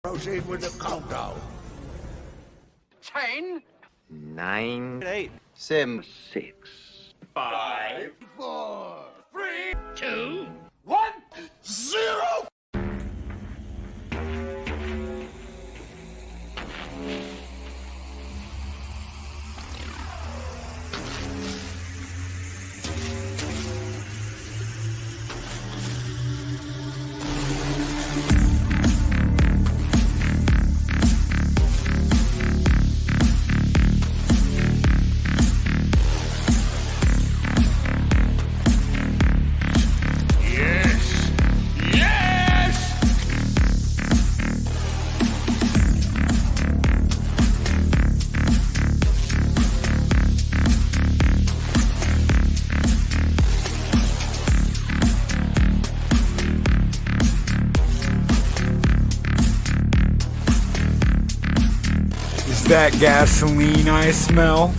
Proceed with the countdown. 10, 9, 8, 7, 6, 5, 4, 3, 2, 1. 0. Yes! Yes! Is that gasoline I smell?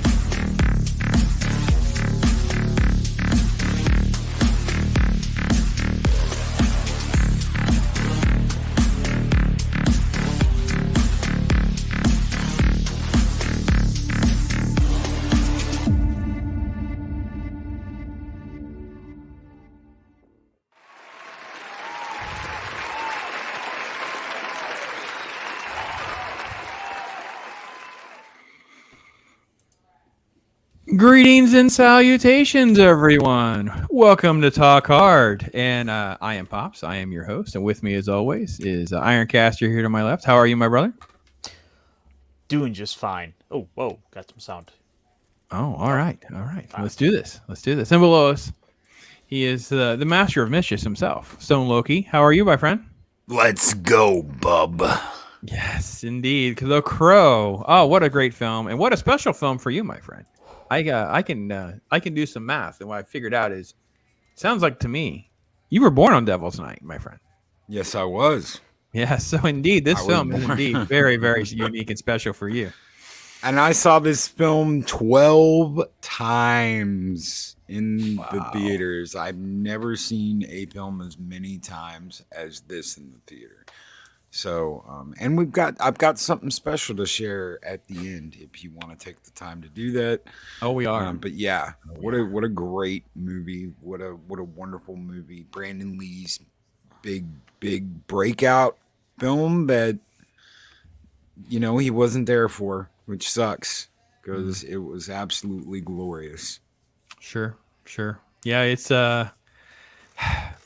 Greetings and salutations, everyone. Welcome to Talk Hard. And I am Pops. I am your host. And with me, as always, is Ironcaster here to my left. How are you, my brother? Doing just fine. Oh, whoa, got some sound. Oh, all right. All right. Let's do this. Let's do this. And below us, he is the master of mischief himself, Stone Loki. How are you, my friend? Let's go, bub. Yes, indeed. The Crow. Oh, what a great film. And what a special film for you, my friend. I can do some math, and what I figured out is, sounds like to me, you were born on Devil's Night, my friend. Yes, I was. Yeah, so indeed, this I was film is born. indeed very, very unique and special for you. And I saw this film 12 times in the theaters. I've never seen a film as many times as this in the theater. So, and I've got something special to share at the end if you want to take the time to do that. Oh, we are. But yeah, what a great movie. What a wonderful movie. Brandon Lee's big breakout film that, he wasn't there for, which sucks because it was absolutely glorious. Sure. Yeah, it's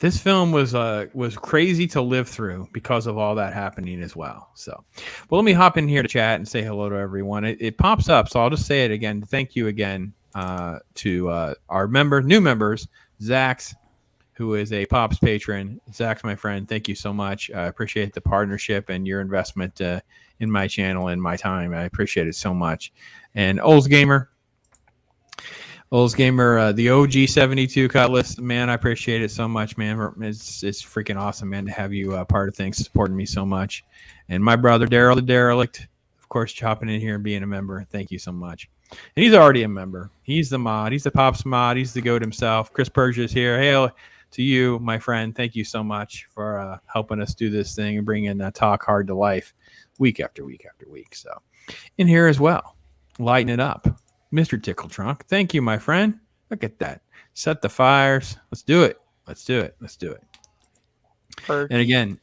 this film was crazy to live through because of all that happening as well. So, well, let me hop in here to chat and say hello to everyone. It pops up, so I'll just say it again. Thank you again to our new members, Zax, who is a Pops patron. Zax, my friend, thank you so much. I appreciate the partnership and your investment in my channel and my time. I appreciate it so much. And Ols Gamer, the OG 72 Cutlass, man, I appreciate it so much, man. It's freaking awesome, man, to have you part of things, supporting me so much. And my brother, Daryl the Derelict, of course, chopping in here and being a member. Thank you so much. And he's already a member. He's the mod. He's the Pops mod. He's the GOAT himself. Chris Persia is here. Hail to you, my friend. Thank you so much for helping us do this thing and bringing Talk Hard to life week after week after week. So, in here as well, lighten it up. Mr. Tickle Trunk, thank you, my friend. Look at that. Set the fires. Let's do it. And again,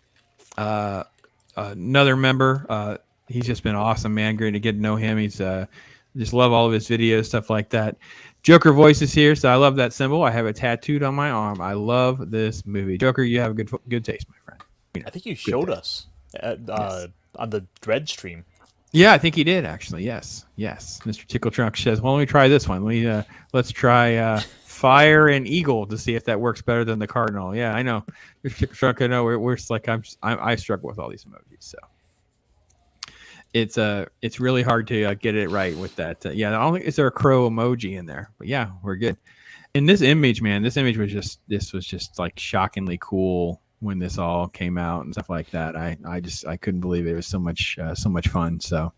another member. He's just been awesome, man. Great to get to know him. He's just love all of his videos, stuff like that. Joker Voice is here, so I love that symbol. I have it tattooed on my arm. I love this movie. Joker, you have a good taste, my friend. I think you showed us on the Dread stream. Yeah, I think he did actually. Yes. Mr. Tickle Trunk says, "Well, let me try this one. Let's try Fire and Eagle to see if that works better than the Cardinal." Yeah, I know, Mr. Tickle Trunk. I know we're just like I struggle with all these emojis, so it's really hard to get it right with that. I don't think is there a crow emoji in there, but yeah, we're good. And this image, man, was just like shockingly cool when this all came out and stuff like that. I couldn't believe it. It was so much fun. So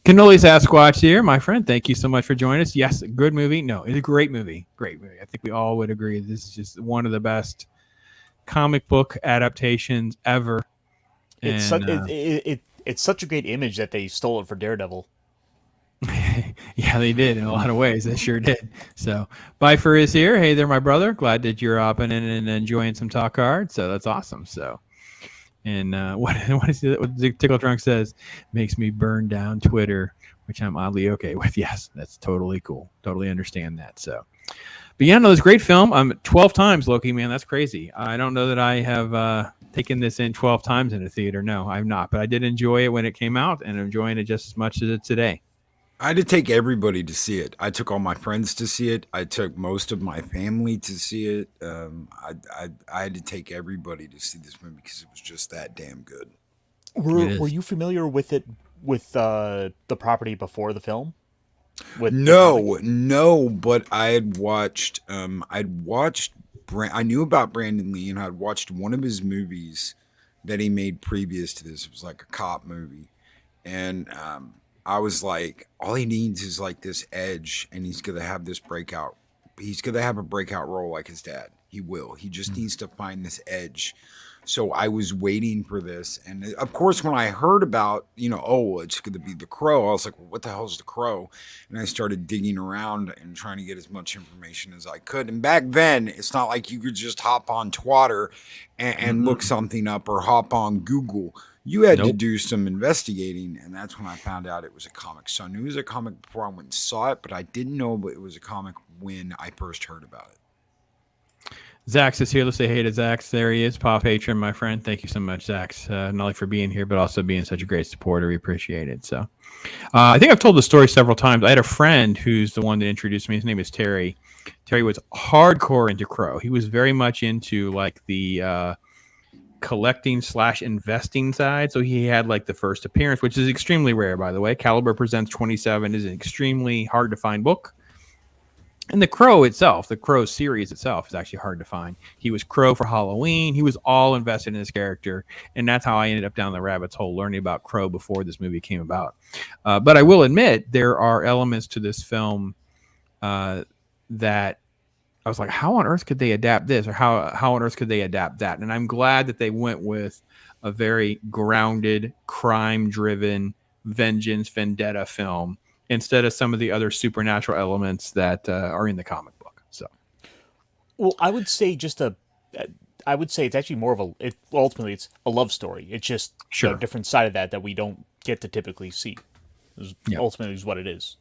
Cannoli Sasquatch here, my friend. Thank you so much for joining us. Yes, good movie. No, it's a great movie. Great movie. I think we all would agree this is just one of the best comic book adaptations ever. It's And, it's such a great image that they stole it for Daredevil. yeah, they did in a lot of ways. They sure did. So, Bifer is here. Hey there, my brother. Glad that you're hopping in and enjoying some talk cards. So that's awesome. So, and what is it? What the Tickle Trunk says makes me burn down Twitter, which I'm oddly okay with. Yes, that's totally cool. Totally understand that. So, but yeah, no, it's a great film. 12 times, Loki, man. That's crazy. I don't know that I have taken this in 12 times in a theater. No, I'm not. But I did enjoy it when it came out, and I'm enjoying it just as much as it today. I had to take everybody to see it. I took all my friends to see it. I took most of my family to see it. I had to take everybody to see this movie because it was just that damn good. Were you familiar with it with the property before the film? No, but I had watched. I knew about Brandon Lee, and I'd watched one of his movies that he made previous to this. It was like a cop movie, and I was like, all he needs is like this edge, and he's gonna have this breakout. He's gonna have a breakout role like his dad. He will. He just needs to find this edge. So I was waiting for this, and of course, when I heard about, oh, it's gonna be The Crow, I was like, well, what the hell is The Crow? And I started digging around and trying to get as much information as I could. And back then, it's not like you could just hop on Twitter and look something up or hop on Google. You had to do some investigating, and that's when I found out it was a comic. So I knew it was a comic before I went and saw it, but I didn't know it was a comic when I first heard about it. Zax is here. Let's say hey to Zax. There he is, Paw Patron, my friend. Thank you so much, Zax, not only for being here, but also being such a great supporter. We appreciate it. So I think I've told the story several times. I had a friend who's the one that introduced me. His name is Terry. Terry was hardcore into Crow. He was very much into like the collecting / investing side. So he had like the first appearance, which is extremely rare, by the way. Caliber Presents 27 is an extremely hard to find book. And the Crow itself, the Crow series itself, is actually hard to find. He was Crow for Halloween. He was all invested in his character. And that's how I ended up down the rabbit's hole learning about Crow before this movie came about. But I will admit, there are elements to this film that I was like, how on earth could they adapt this? Or how on earth could they adapt that? And I'm glad that they went with a very grounded, crime-driven, vengeance, vendetta film instead of some of the other supernatural elements that are in the comic book. So, well, I would say I would say it's actually more of ultimately it's a love story. It's just a different side of that we don't get to typically see. Ultimately is what it is.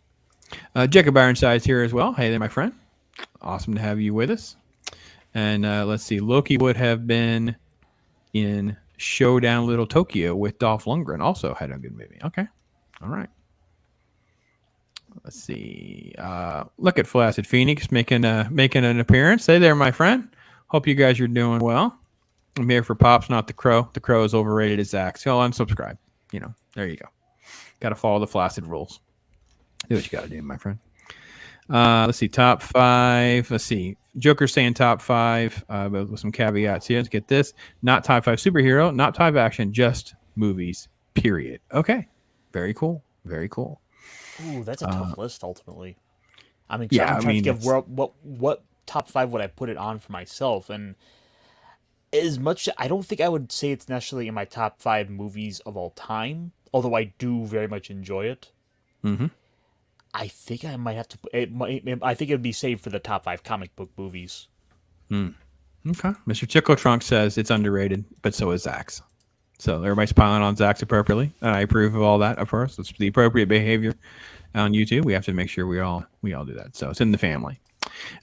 Jacob Ironside's here as well. Hey there, my friend. Awesome to have you with us. And let's see, Loki would have been in Showdown Little Tokyo with Dolph Lundgren. Also had a good movie. Okay. All right. Let's see. Look at Flaccid Phoenix making an appearance. Hey there, my friend. Hope you guys are doing well. I'm here for Pops, not the Crow. The Crow is overrated as Zach. So unsubscribe. There you go. Got to follow the Flaccid rules. Do what you got to do, my friend. Let's see. Top 5. Let's see. Joker's saying top 5, but with some caveats here. Let's get this. Not top 5 superhero, not top action, just movies, period. Okay. Very cool. Very cool. Ooh, that's a tough list. Ultimately, I'm yeah, trying to give what top 5 would I put it on for myself, and as much I don't think I would say it's necessarily in my top 5 movies of all time. Although I do very much enjoy it. Mm-hmm. I think I might have to. I think it would be saved for the top 5 comic book movies. Okay. Mr. Tickle Trunk says it's underrated, but so is Zach's. So everybody's piling on Zach's appropriately, and I approve of all that. Of course, it's the appropriate behavior on YouTube. We have to make sure we all do that. So it's in the family.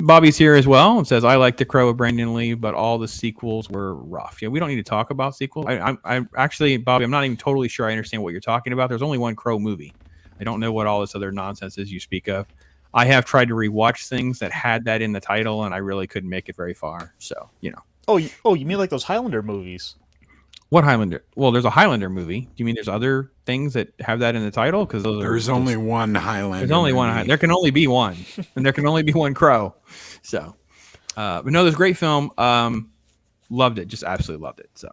Bobby's here as well and says, I like The Crow with Brandon Lee, but all the sequels were rough. Yeah, we don't need to talk about sequels. I actually, Bobby, I'm not even totally sure I understand what you're talking about. There's only one Crow movie. I don't know what all this other nonsense is you speak of. I have tried to rewatch things that had that in the title, and I really couldn't make it very far. So, Oh, you mean like those Highlander movies? What Highlander? Well, there's a Highlander movie. Do you mean there's other things that have that in the title? Because there's only one Highlander. There's only one. There can only be one, and there can only be one Crow. So, but no, this great film. Loved it. Just absolutely loved it. So,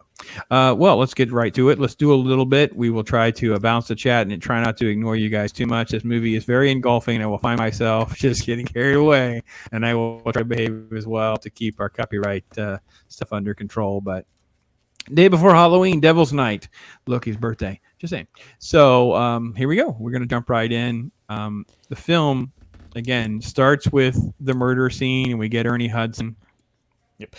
well, let's get right to it. Let's do a little bit. We will try to bounce the chat and try not to ignore you guys too much. This movie is very engulfing. I will find myself just getting carried away, and I will try to behave as well to keep our copyright stuff under control. But Day before Halloween, Devil's Night, Loki's birthday. Just saying. So here we go. We're gonna jump right in. The film again starts with the murder scene, and we get Ernie Hudson. Yep.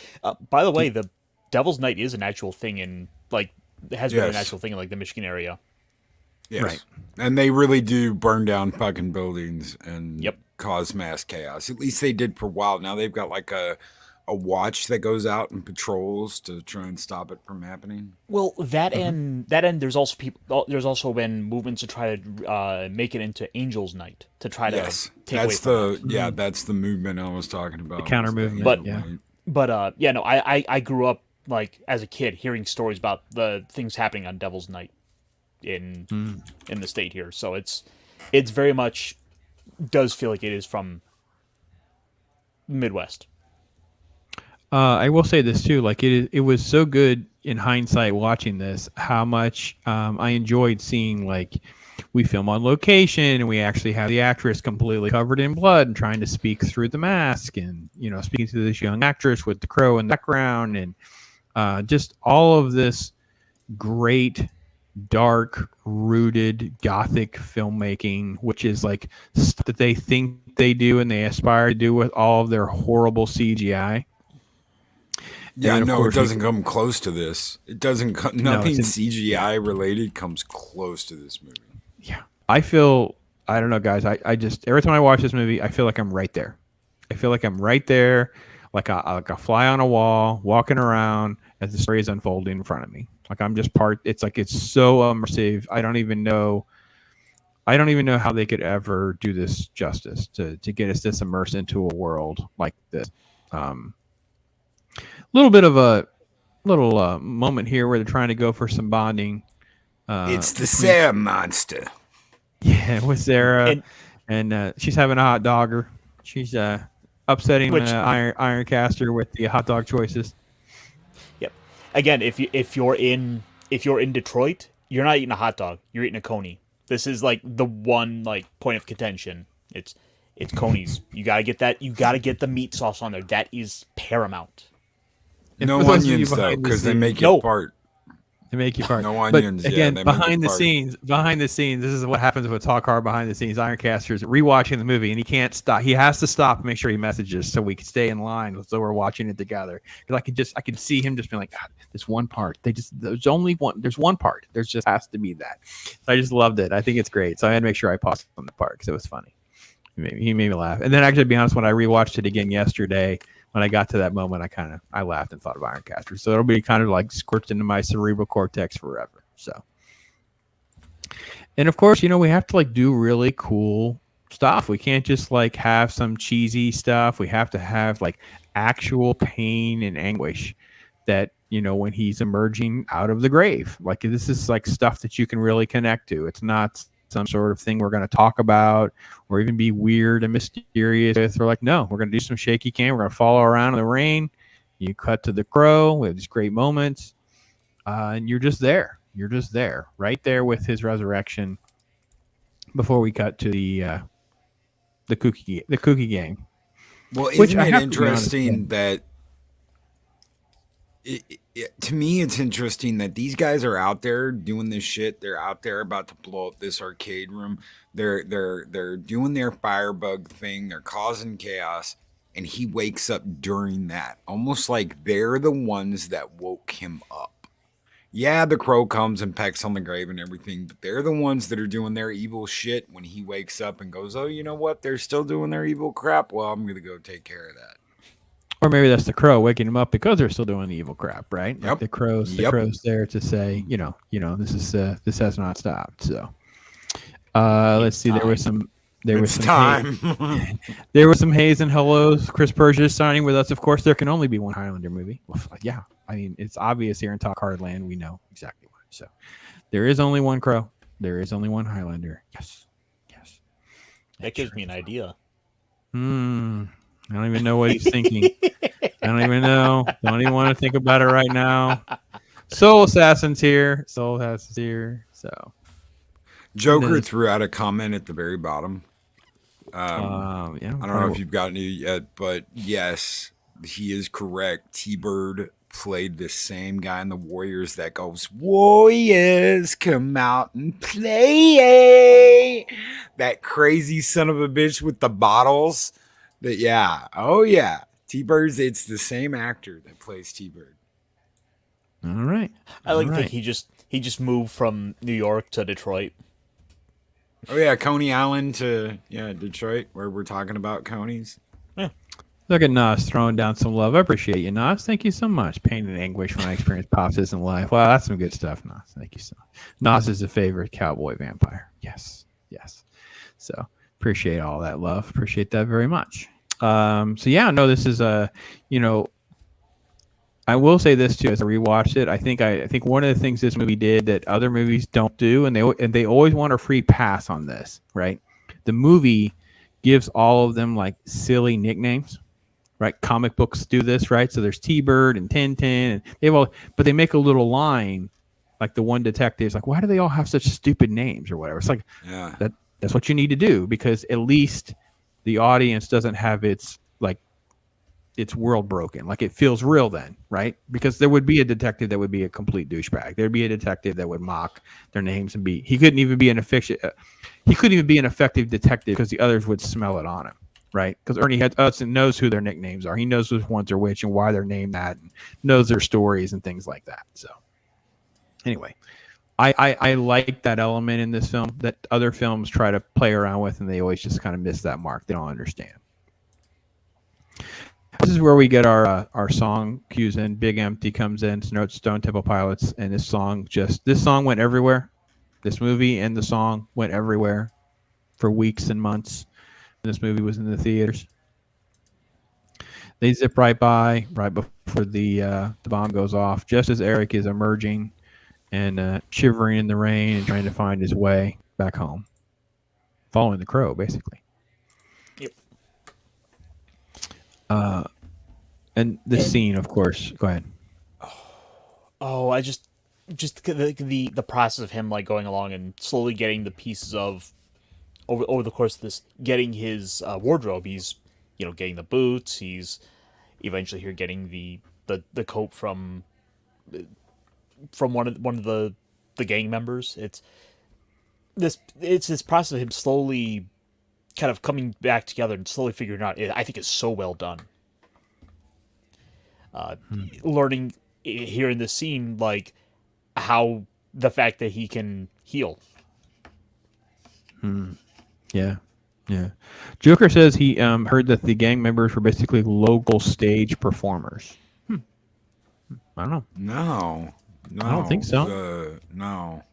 By the way, the Devil's Night is an actual thing in like it has been an Yes. actual thing in like the Michigan area. Yes. Right. And they really do burn down fucking buildings and Yep. cause mass chaos. At least they did for a while. Now they've got like a watch that goes out and patrols to try and stop it from happening. Well, that and there's also people. There's also been movements to try to make it into Angels Night to try Yes. to take away That's from the it. yeah, that's the movement I was talking about. counter was the movement, Angel yeah. Night. But yeah, no, I grew up like as a kid hearing stories about the things happening on Devil's Night in the state here. So it's very much does feel like it is from Midwest. I will say this too, like it was so good in hindsight watching this, how much I enjoyed seeing like we film on location and we actually have the actress completely covered in blood and trying to speak through the mask and speaking to this young actress with the crow in the background and just all of this great dark rooted gothic filmmaking, which is like stuff that they think they do and they aspire to do with all of their horrible CGI. Yeah, And of no, it course doesn't come close to this. It doesn't. Nothing CGI related comes close to this movie. Yeah, I don't know, guys. I just every time I watch this movie, I feel like I'm right there. I feel like I'm right there, like a fly on a wall, walking around as the story is unfolding in front of me. Like I'm just part. It's like it's so immersive. I don't even know how they could ever do this justice to get us this immersed into a world like this. Little bit of a little moment here where they're trying to go for some bonding. It's the Sarah monster. Yeah, with Sarah, and she's having a hot dogger. She's upsetting Ironcaster with the hot dog choices. Yep. Again, if you're in Detroit, you're not eating a hot dog. You're eating a coney. This is like the one like point of contention. It's conies. You gotta get that. You gotta get the meat sauce on there. That is paramount. No for those of you onions though, behind the because they scenes- make No. it part. To make you part. No But onions. again, yeah, they make behind it the part. scenes, this is what happens with a talk car behind the scenes. Ironcaster is rewatching the movie and he can't stop. He has to stop and make sure he messages so we can stay in line. So we're watching it together. Because I can see him just being like, God, this one part. There's only one. There's one part. There's just has to be that. So I just loved it. I think it's great. So I had to make sure I paused on the part because it was funny. He made me laugh. And then actually, to be honest, when I rewatched it again yesterday, when I got to that moment, I laughed and thought of Ironcaster. So it'll be kind of like squirched into my cerebral cortex forever. So, and of course, we have to like do really cool stuff. We can't just like have some cheesy stuff. We have to have like actual pain and anguish that, when he's emerging out of the grave. Like this is like stuff that you can really connect to. It's not some sort of thing we're going to talk about or even be weird and mysterious with. We're like, no, we're going to do some shaky cam. We're going to follow around in the rain. You cut to the crow. We have these great moments. And you're just there. You're just there, right there with his resurrection before we cut to the Kooky Gang. Well, Which isn't I it have to be honest, interesting that to me, it's interesting that these guys are out there doing this shit. They're out there about to blow up this arcade room. They're doing their firebug thing. They're causing chaos, and he wakes up during that, almost like they're the ones that woke him up. Yeah, the crow comes and pecks on the grave and everything, but they're the ones that are doing their evil shit when he wakes up and goes, "Oh, you know what? They're still doing their evil crap. Well, I'm gonna go take care of that." Or maybe that's the crow waking him up because they're still doing the evil crap, right? Yep. Like the crow's there to say, this has not stopped. So, let's see. There was some time. There were some haze and hellos. Chris Persia is signing with us. Of course, there can only be one Highlander movie. Well, yeah, I mean it's obvious here in Talk Hard Land. We know exactly why. So, there is only one crow. There is only one Highlander. Yes. That gives me an idea. I don't even know what he's thinking. I don't even know. Don't even want to think about it right now. Soul Assassin's here. So Joker threw out a comment at the very bottom. Yeah. I don't know if you've gotten it yet, but yes, he is correct. T-Bird played the same guy in the Warriors that goes, "Warriors, come out and play." That crazy son of a bitch with the bottles. That oh yeah, T-Bird's. It's the same actor that plays T-Bird. All right. I like All to think right. he just moved from New York to Detroit. Oh yeah, Coney Island to Detroit, where we're talking about Coney's. Look at Nas throwing down some love. I appreciate you, Nas. Thank you so much. Pain and anguish when I experience pops in life. Wow, that's some good stuff, Nas. Thank you so much. Nas is a favorite cowboy vampire. Yes. So appreciate all that love. Appreciate that very much. So yeah, no, this is I will say this too. As I rewatched it, I think one of the things this movie did that other movies don't do, and they always want a free pass on this, right? The movie gives all of them like silly nicknames, right? Comic books do this, right? So there's T-Bird and Tintin, and but they make a little line, like the one detective's like, why do they all have such stupid names or whatever? It's like that's what you need to do, because at least the audience doesn't have its world broken. Like it feels real then, right? Because there would be a detective that would be a complete douchebag. There'd be a detective that would mock their names and he couldn't even be an effective detective because the others would smell it on him, right? Because Ernie Hudson knows who their nicknames are. He knows which ones are which and why they're named that, and knows their stories and things like that. So anyway, I like that element in this film that other films try to play around with, and they always just kind of miss that mark. They don't understand. This is where we get our song cues in. Big Empty comes in, Stone Temple Pilots, and this song went everywhere. This movie and the song went everywhere for weeks and months. This movie was in the theaters. They zip right by right before the bomb goes off, just as Eric is emerging and shivering in the rain and trying to find his way back home, following the crow, basically. Yep. And this scene, of course. Go ahead. Oh, I just the process of him like going along and slowly getting the pieces of over the course of this, getting his wardrobe. He's getting the boots. He's eventually here getting the coat from one of the gang members. It's this process of him slowly kind of coming back together and slowly figuring out. I think it's so well done. Learning here in this scene, like how the fact that he can heal. Yeah. Joker says he heard that the gang members were basically local stage performers. I don't know. No, I don't think so. No.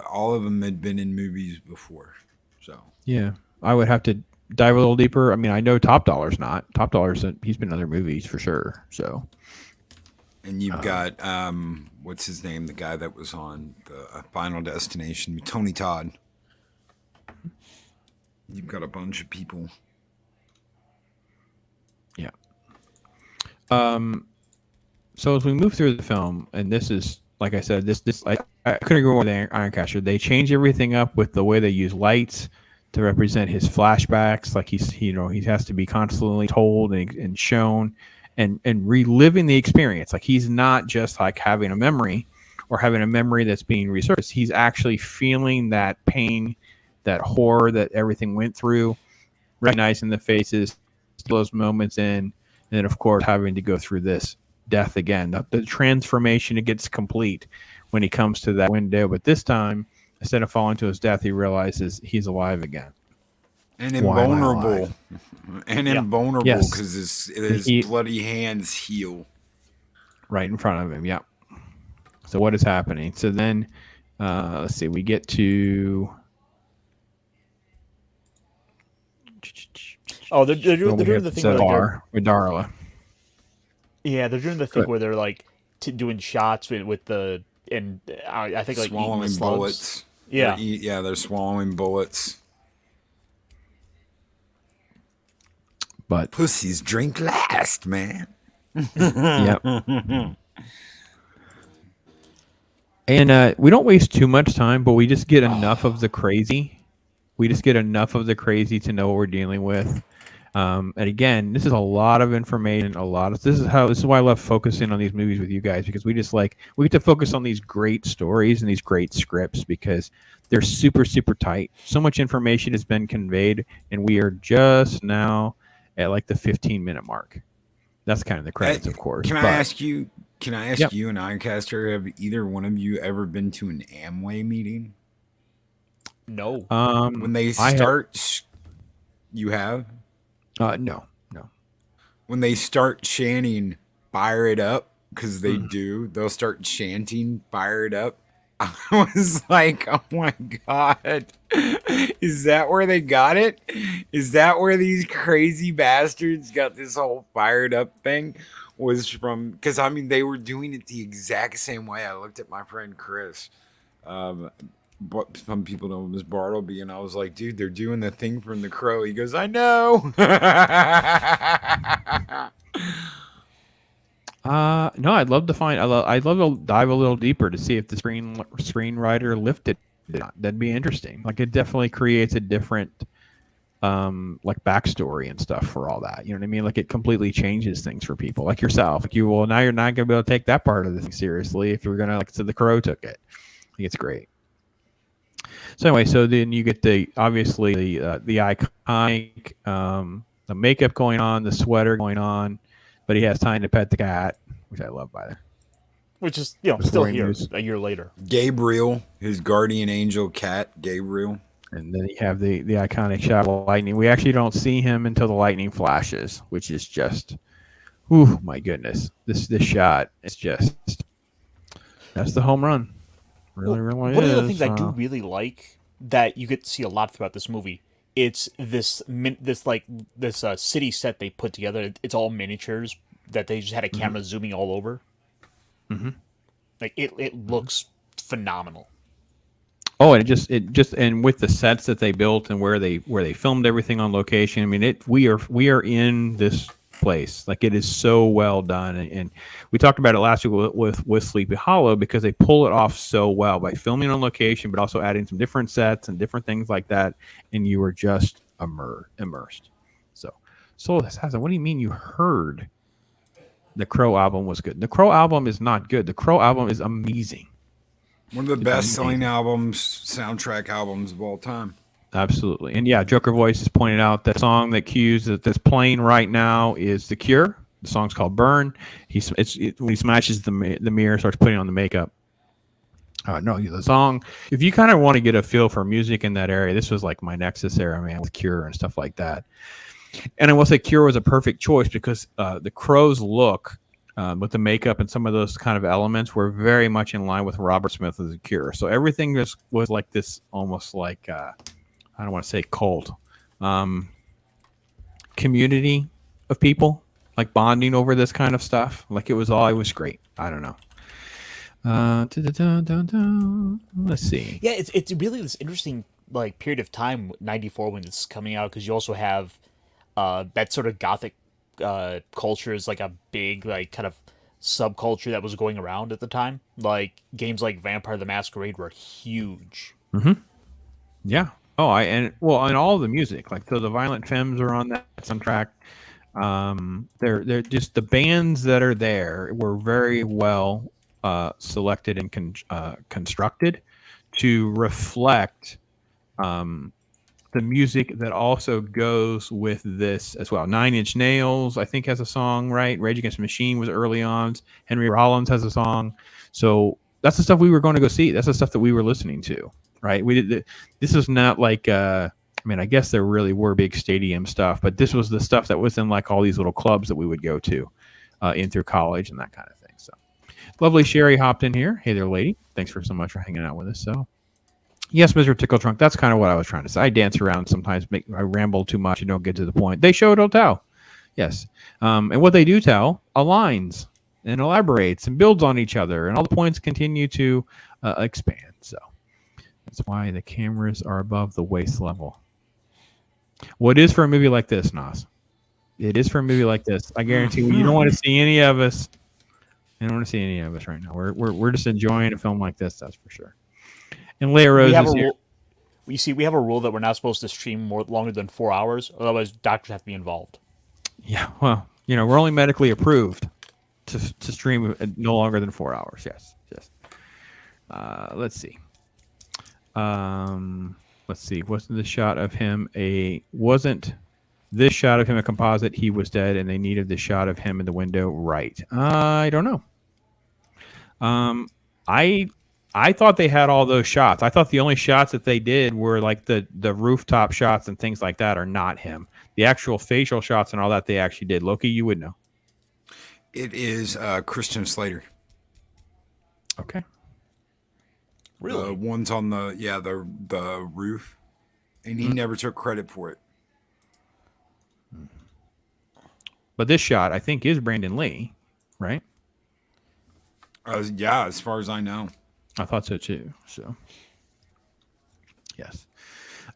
All of them had been in movies before, so Yeah, I would have to dive a little deeper. I mean, I know Top Dollar's not. Top Dollar's he's been in other movies for sure. So, and you've got what's his name? The guy that was on the Final Destination, Tony Todd. You've got a bunch of people. Yeah. So as we move through the film, and this is like I said, I couldn't agree more with Ironcaster. They change everything up with the way they use lights to represent his flashbacks. Like he has to be constantly told and shown and reliving the experience. Like he's not just like having a memory or having a memory that's being resurfaced. He's actually feeling that pain, that horror that everything went through, recognizing the faces, those moments in, and then of course having to go through this death again. The transformation, it gets complete when he comes to that window, but this time, instead of falling to his death, he realizes he's alive again. And invulnerable. Invulnerable Yes. because his bloody hands heal. Right in front of him, yeah. So what is happening? So then, let's see, we get to... Oh, they're doing the thing where bar with Darla. Yeah, they're doing the thing where they're like doing shots with the... And I think like swallowing eating the slugs. bullets. Yeah. They're swallowing bullets. But pussies drink last, man. Yep. And we don't waste too much time, but we just get enough of the crazy. We just get enough of the crazy to know what we're dealing with. And again, this is a lot of information, this is why I love focusing on these movies with you guys, because we get to focus on these great stories and these great scripts because they're super, super tight. So much information has been conveyed, and we are just now at like the 15-minute mark. That's kind of the credits, of course. Can I ask you and Ironcaster, have either one of you ever been to an Amway meeting? No. When they start, you have? No. When they start chanting "Fire It Up," because they'll start chanting "Fire It Up." I was like, oh my God, is that where they got it? Is that where these crazy bastards got this whole fired up thing? Was from, because I mean, they were doing it the exact same way. I looked at my friend Chris, but some people know him as Bartleby, and I was like, dude, they're doing the thing from The Crow. He goes, I know. No, I'd love to dive a little deeper to see if the screenwriter lifted it. That'd be interesting. Like, it definitely creates a different like backstory and stuff for all that. You know what I mean? Like, it completely changes things for people like yourself. Like, now you're not gonna be able to take that part of the thing seriously if you're gonna, like, so The Crow took it. I think it's great. So anyway, so then you get the iconic the makeup going on, the sweater going on, but he has time to pet the cat, which I love, by the way. Which is, still here a year later. Gabriel, his guardian angel cat, Gabriel. And then you have the iconic shot of lightning. We actually don't see him until the lightning flashes, which is just, oh my goodness. This shot is just, that's the home run. Really is. One of the things I do really like that you get to see a lot throughout this movie, it's this city set they put together. It's all miniatures that they just had a camera zooming all over. Mm-hmm. Like, it looks phenomenal. Oh, and it just and with the sets that they built and where they filmed everything on location. I mean, we are in this place. Like, it is so well done, and we talked about it last week with Sleepy Hollow, because they pull it off so well by filming on location, but also adding some different sets and different things like that, and you were just immersed. So this has. What do you mean you heard the Crow album was good? The Crow album is not good. The Crow album is amazing. One of the best-selling soundtrack albums of all time. Absolutely. And yeah, Joker Voice has pointed out that song that's playing right now is The Cure. The song's called Burn. When he smashes the mirror, starts putting on the makeup. No, the song, if you kind of want to get a feel for music in that area, this was like my Nexus era, man, with Cure and stuff like that. And I will say Cure was a perfect choice because the Crow's look with the makeup and some of those kind of elements were very much in line with Robert Smith as The Cure. So everything was like this, almost like, I don't want to say cult, community of people, like bonding over this kind of stuff. Like, it was great. I don't know. Let's see. Yeah, it's really this interesting, like, period of time, 94, when it's coming out, because you also have that sort of gothic culture is like a big, like, kind of subculture that was going around at the time. Like, games like Vampire the Masquerade were huge. Mm-hmm. Yeah. Oh, and all the music, like, so the Violent Femmes are on that soundtrack. They're just, the bands that are there were very well selected and constructed to reflect the music that also goes with this as well. 9 Inch Nails, I think, has a song, right? Rage Against the Machine was early on. Henry Rollins has a song. So that's the stuff we were going to go see. That's the stuff that we were listening to. Right, this is not like I mean, I guess there really were big stadium stuff, but this was the stuff that was in, like, all these little clubs that we would go to in through college and that kind of thing. So, lovely Sherry hopped in here. Hey there, lady. Thanks so much for hanging out with us. So, yes, Mr. Tickle Trunk, that's kind of what I was trying to say. I dance around sometimes, I ramble too much and don't get to the point. They show, don't tell. Yes, and what they do tell aligns and elaborates and builds on each other, and all the points continue to expand. So. That's why the cameras are above the waist level. What is for a movie like this, Nas? It is for a movie like this. I guarantee you don't want to see any of us. You don't want to see any of us right now. We're just enjoying a film like this, that's for sure. And Leia Rose is here. You see, we have a rule that we're not supposed to stream longer than 4 hours, otherwise doctors have to be involved. Yeah, well, we're only medically approved to stream no longer than 4 hours. Yes. Let's see. Wasn't this shot of him a composite? He was dead, and they needed the shot of him in the window. Right? I don't know. I thought they had all those shots. I thought the only shots that they did were like the rooftop shots and things like that are not him. The actual facial shots and all that they actually did. Loki, you would know. It is Christian Slater. Okay. Really? The ones on the roof, and he never took credit for it. But this shot, I think, is Brandon Lee, right? Yeah, as far as I know. I thought so too. So, yes.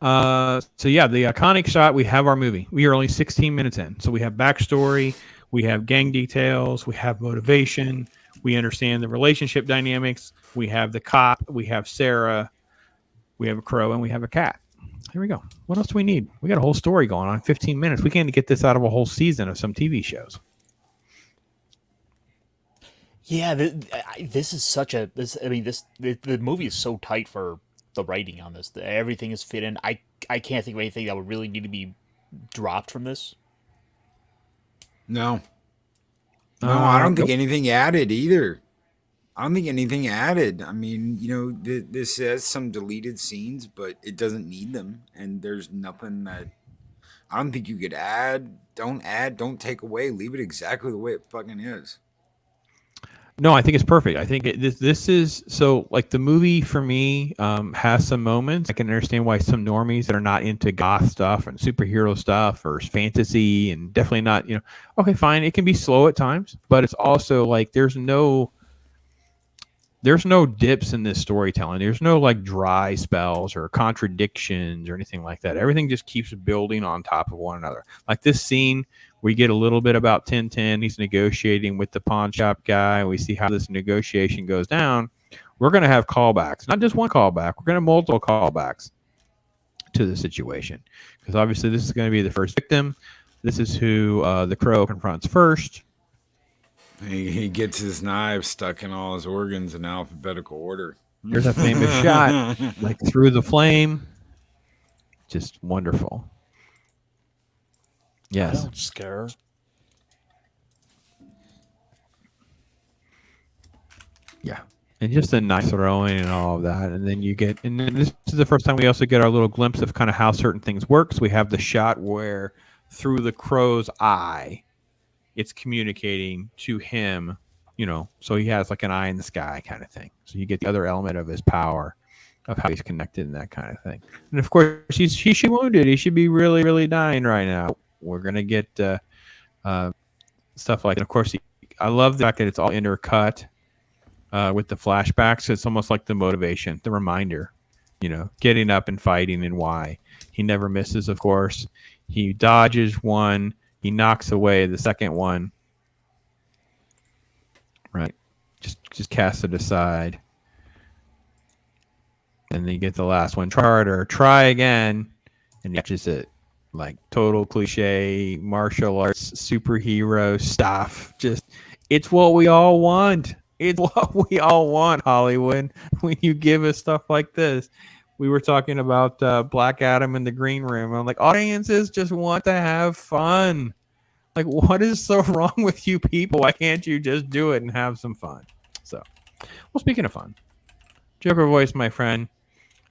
So yeah, the iconic shot. We have our movie. We are only 16 minutes in, so we have backstory, we have gang details, we have motivation, we understand the relationship dynamics. We have the cop, we have Sarah, we have a crow, and we have a cat. Here we go. What else do we need? We got a whole story going on. 15 minutes. We can't get this out of a whole season of some TV shows. Yeah, this is such a the movie is so tight for the writing on this. Everything is fit in. I can't think of anything that would really need to be dropped from this. No, I don't think Nope. anything added either. I don't think anything added. I mean, this has some deleted scenes, but it doesn't need them, and there's nothing that I don't think you could add. Don't take away. Leave it exactly the way it fucking is. No, I think it's perfect. I think this is so like the movie for me has some moments. I can understand why some normies that are not into goth stuff and superhero stuff or fantasy and definitely not, okay, fine. It can be slow at times, but it's also like there's no dips in this storytelling. There's no like dry spells or contradictions or anything like that. Everything just keeps building on top of one another. Like this scene, we get a little bit about Tintin. He's negotiating with the pawn shop guy. We see how this negotiation goes down. We're going to have callbacks, not just one callback. We're going to have multiple callbacks to the situation because obviously this is going to be the first victim. This is who the crow confronts first. He gets his knife stuck in all his organs in alphabetical order. There's a famous shot, like through the flame. Just wonderful. Yes. Don't scare. Yeah. And just a nice throwing and all of that. And then this is the first time we also get our little glimpse of kind of how certain things work. So we have the shot where through the crow's eye, it's communicating to him, so he has like an eye in the sky kind of thing. So you get the other element of his power, of how he's connected and that kind of thing. And of course, he should be wounded. He should be really, really dying right now. We're going to get stuff like, and of course, I love the fact that it's all intercut with the flashbacks. It's almost like the motivation, the reminder, getting up and fighting and why. He never misses, of course. He dodges one. He knocks away the second one. Right. Just cast it aside. And then you get the last one. Try again. And he catches it. Like total cliche martial arts superhero stuff. It's what we all want. It's what we all want, Hollywood. When you give us stuff like this. We were talking about Black Adam in the green room. I'm like, audiences just want to have fun. Like, what is so wrong with you people? Why can't you just do it and have some fun? So, well, speaking of fun, Joker Voice, my friend,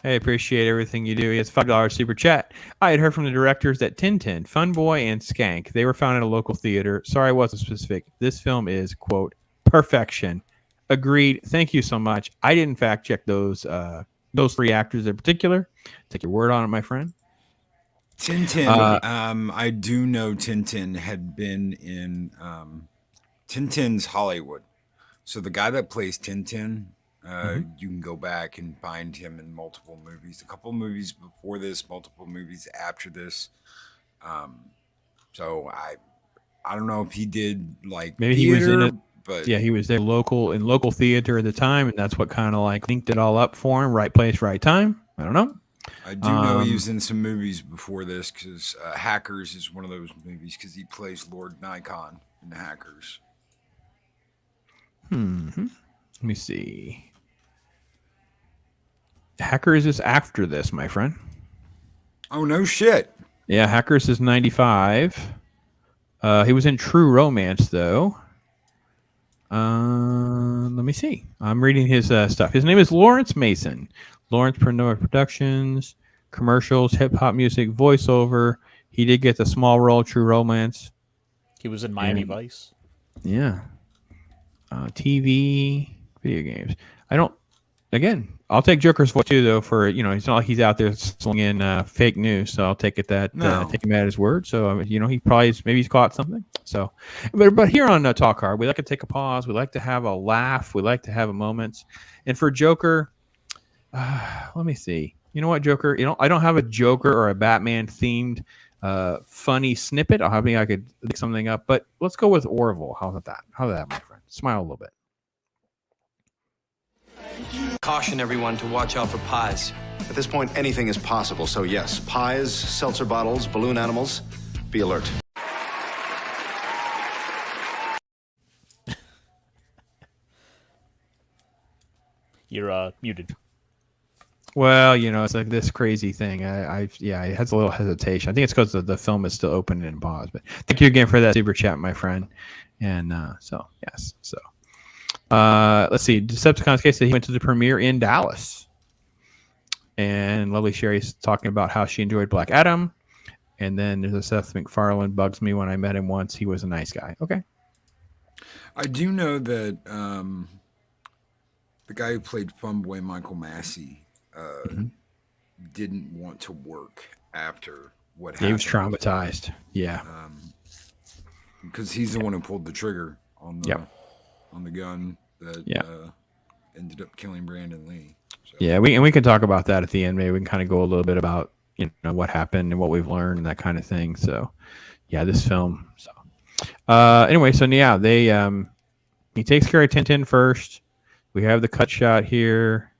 I appreciate everything you do. He has $5 super chat. I had heard from the directors that Tintin, Fun Boy, and Skank, they were found at a local theater. Sorry I wasn't specific. This film is, quote, perfection. Agreed. Thank you so much. I didn't fact check those three actors in particular. Take your word on it, my friend. Tintin, I do know Tintin had been in Tintin's Hollywood. So the guy that plays Tintin, you can go back and find him in multiple movies. A couple movies before this, multiple movies after this. So I don't know if he did like maybe theater, he was in it. But yeah, he was there local theater at the time, and that's what kind of like linked it all up for him. Right place, right time. I don't know. I do know he was in some movies before this because Hackers is one of those movies because he plays Lord Nikon in Hackers. Let me see. Hackers is after this, my friend. Oh, no shit. Yeah, Hackers is 95. He was in True Romance, though. Let me see. I'm reading his stuff. His name is Lawrence Mason. Lawrence Productions, commercials, hip-hop music, voiceover. He did get the small role, True Romance. He was in Miami Vice. Yeah. TV, video games. I'll take Joker's voice too, though. For it's not like he's out there slinging fake news. So I'll take it take him at his word. So he probably he's caught something. So, but here on Talk Hard, we like to take a pause. We like to have a laugh. We like to have a moment. And for Joker, let me see. You know what, Joker? I don't have a Joker or a Batman themed funny snippet. I think I could pick something up. But let's go with Orville. How's that? How's that, my friend? Smile a little bit. Caution everyone to watch out for pies. At this point, anything is possible. So yes, pies, seltzer bottles, balloon animals, be alert. You're muted. Well, it's like this crazy thing. It has a little hesitation. I think it's because the film is still open and paused. But thank you again for that super chat, my friend. And yes. So let's see. Decepticon's case that he went to the premiere in Dallas. And lovely Sherry's talking about how she enjoyed Black Adam. And then there's a Seth MacFarlane bugs me when I met him once. He was a nice guy. Okay. I do know that the guy who played Funboy, Michael Massey, didn't want to work after what happened. He was traumatized. Yeah. Because he's the one who pulled the trigger on the gun that ended up killing Brandon Lee. So. Yeah, we can talk about that at the end. Maybe we can kind of go a little bit about what happened and what we've learned and that kind of thing. So, yeah, this film. So, anyway, so yeah, they he takes care of Tintin first. We have the cut shot here.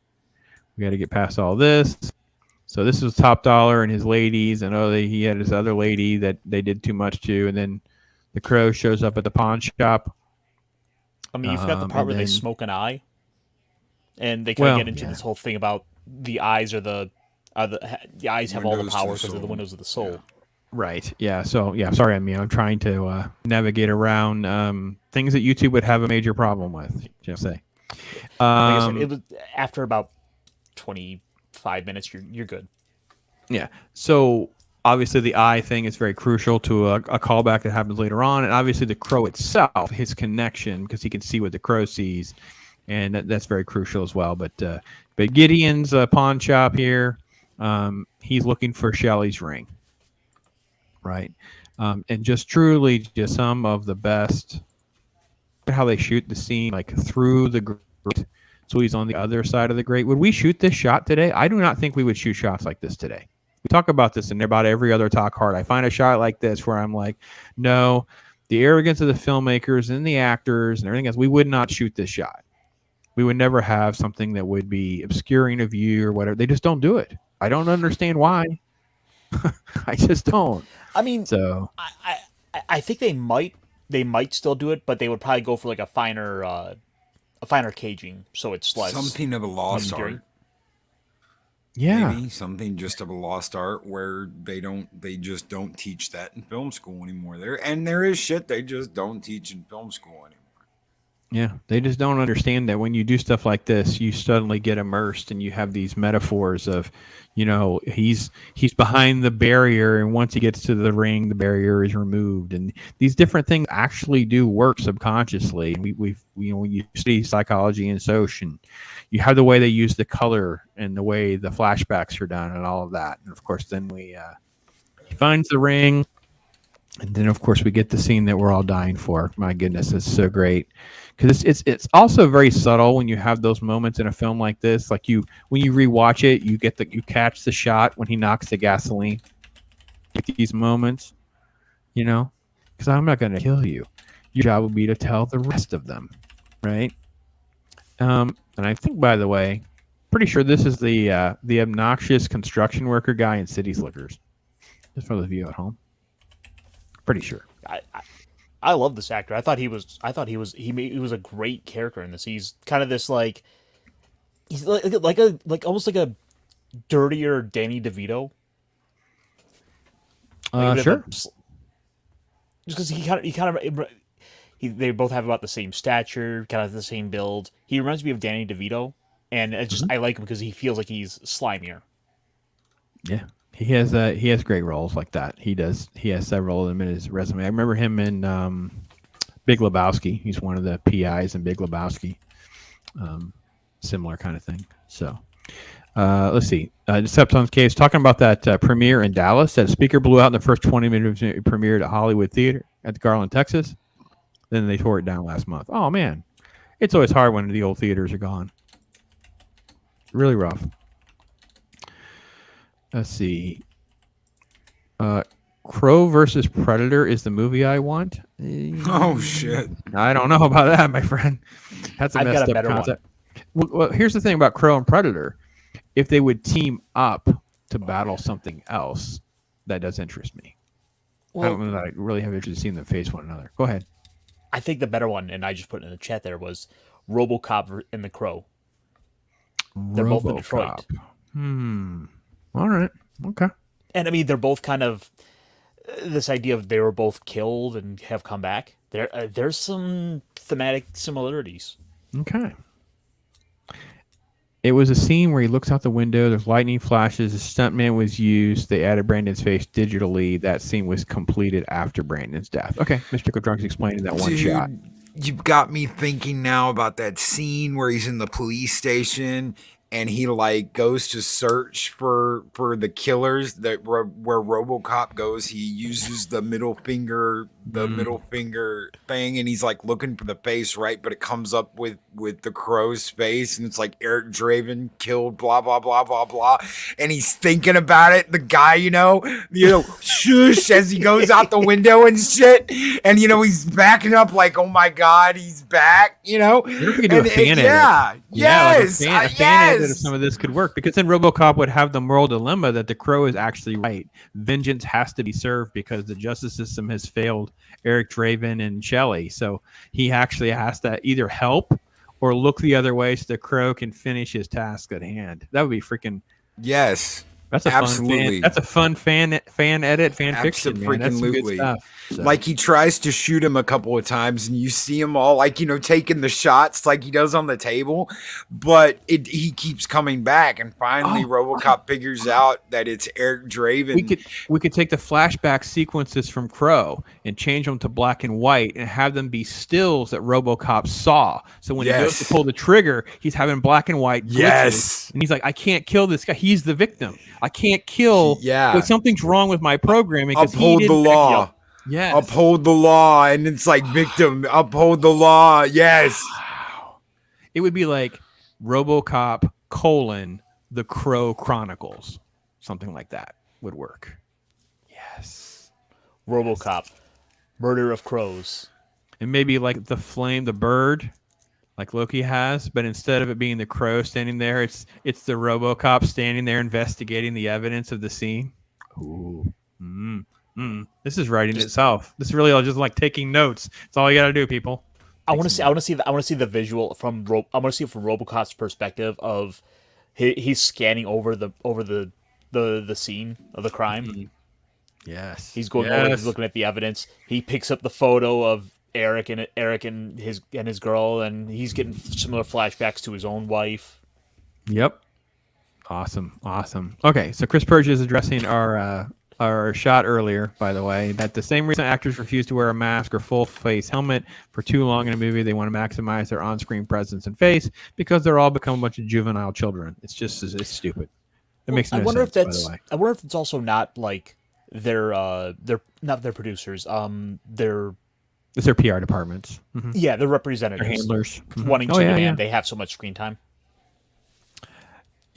We got to get past all this. So this is Top Dollar and his ladies, and he had his other lady that they did too much to, and then the Crow shows up at the pawn shop. I mean, you forgot the part where they smoke an eye, and they kind of get into this whole thing about the eyes are the eyes have all the power because they're the windows of the soul. Yeah. Right. Yeah. So sorry, I'm trying to navigate around things that YouTube would have a major problem with. Just say. Like I said, it was after about 25 minutes. You're good. Yeah. So obviously the eye thing is very crucial to a callback that happens later on, and obviously the Crow itself, his connection, because he can see what the Crow sees, and that's very crucial as well. But Gideon's pawn shop here, he's looking for Shelley's ring, right? And just truly, just some of the best. How they shoot the scene, like through the grate, so he's on the other side of the grate. Would we shoot this shot today? I do not think we would shoot shots like this today. We talk about this in about every other Talk Hard. I find a shot like this where I'm like, no, the arrogance of the filmmakers and the actors and everything else, we would not shoot this shot. We would never have something that would be obscuring a view or whatever. They just don't do it. I don't understand why. I just don't. I mean, so I think they might still do it, but they would probably go for like a finer caging, so it's less something of a lost art. Yeah, maybe something just of a lost art where they just don't teach that in film school anymore. There is shit they just don't teach in film school anymore. Yeah, they just don't understand that when you do stuff like this, you suddenly get immersed and you have these metaphors of, he's behind the barrier, and once he gets to the ring, the barrier is removed, and these different things actually do work subconsciously. And when you study psychology and social, and you have the way they use the color and the way the flashbacks are done and all of that, and of course then he finds the ring, and then of course we get the scene that we're all dying for. My goodness, it's so great. Because it's also very subtle when you have those moments in a film like this. Like when you rewatch it, you catch the shot when he knocks the gasoline. Like these moments, because I'm not going to kill you. Your job will be to tell the rest of them, right? And I think, by the way, Pretty sure this is the obnoxious construction worker guy in City Slickers. Just for the view at home. Pretty sure. I love this actor. He was a great character in this. He's kind of this like he's like almost like a dirtier Danny DeVito. Sure. Just because they both have about the same stature, kind of the same build. He reminds me of Danny DeVito, and I like him because he feels like he's slimier. Yeah, he has great roles like that. He does. He has several of them in his resume. I remember him in Big Lebowski. He's one of the PIs in Big Lebowski. Similar kind of thing. So. Let's see. Decepticon's case, talking about that premiere in Dallas. That speaker blew out in the first 20 minutes it premiered at Hollywood Theater at Garland, Texas. Then they tore it down last month. Oh, man. It's always hard when the old theaters are gone. Really rough. Let's see. Crow versus Predator is the movie I want. Oh, shit. I don't know about that, my friend. That's a I've messed got a up better concept. Well, here's the thing about Crow and Predator. If they would team up to battle something else, that does interest me. Well, I don't know that I really have interest in seeing them face one another. Go ahead. I think the better one, and I just put it in the chat there, was RoboCop and the Crow. They're both in Detroit. All right. Okay. And I mean, they're both kind of this idea of they were both killed and have come back. There's some thematic similarities. Okay. It was a scene where he looks out the window. There's lightning flashes. A stuntman was used. They added Brandon's face digitally. That scene was completed after Brandon's death. Okay, Mr. Drunks explained in that one shot. You've got me thinking now about that scene where he's in the police station and he like goes to search for the killers. That where RoboCop goes, he uses the middle finger thing, and he's like looking for the face, right? But it comes up with the Crow's face, and it's like Eric Draven killed, blah blah blah blah blah, and he's thinking about it. The guy, you know, shush as he goes out the window and shit, and he's backing up like, oh my god, he's back, You're going to do a fan edit. Yeah, yes, like a fan edit of some of this could work, because then RoboCop would have the moral dilemma that the Crow is actually right. Vengeance has to be served because the justice system has failed Eric Draven and Shelley. So he actually has to either help or look the other way so the Crow can finish his task at hand. That would be freaking... Yes. That's a absolutely. fun fan edit, fan fiction, man. That's some good stuff. So. Like he tries to shoot him a couple of times, and you see him all like taking the shots like he does on the table, but he keeps coming back, and finally RoboCop figures out that it's Eric Draven. We could take the flashback sequences from Crow and change them to black and white, and have them be stills that RoboCop saw. So when he goes to pull the trigger, he's having black and white glitches, and he's like, "I can't kill this guy. He's the victim. I can't kill. But something's wrong with my programming because he didn't the law." Yes. Uphold the law, and it's like victim, uphold the law. Yes. Wow. It would be like RoboCop : The Crow Chronicles. Something like that would work. Yes. RoboCop, Murder of Crows. And maybe like the flame, the bird, like Loki has, but instead of it being the Crow standing there, it's the RoboCop standing there investigating the evidence of the scene. Ooh. This is writing itself. This is really all just like taking notes. It's all you got to do, people. I want to see the visual from. I want to see it from RoboCop's perspective of he's scanning over the scene of the crime. Yes, he's going over. He's looking at the evidence. He picks up the photo of Eric and his girl, and he's getting similar flashbacks to his own wife. Yep. Awesome. Okay, so Chris Purge is addressing our shot earlier, by the way, that the same reason actors refuse to wear a mask or full face helmet for too long in a movie, they want to maximize their on-screen presence and face because they're all become a bunch of juvenile children. It's stupid. It makes no sense. By the way, I wonder if it's also not like they're not their producers. It's their PR departments. Mm-hmm. Yeah, their representatives, their handlers, wanting to demand they have so much screen time.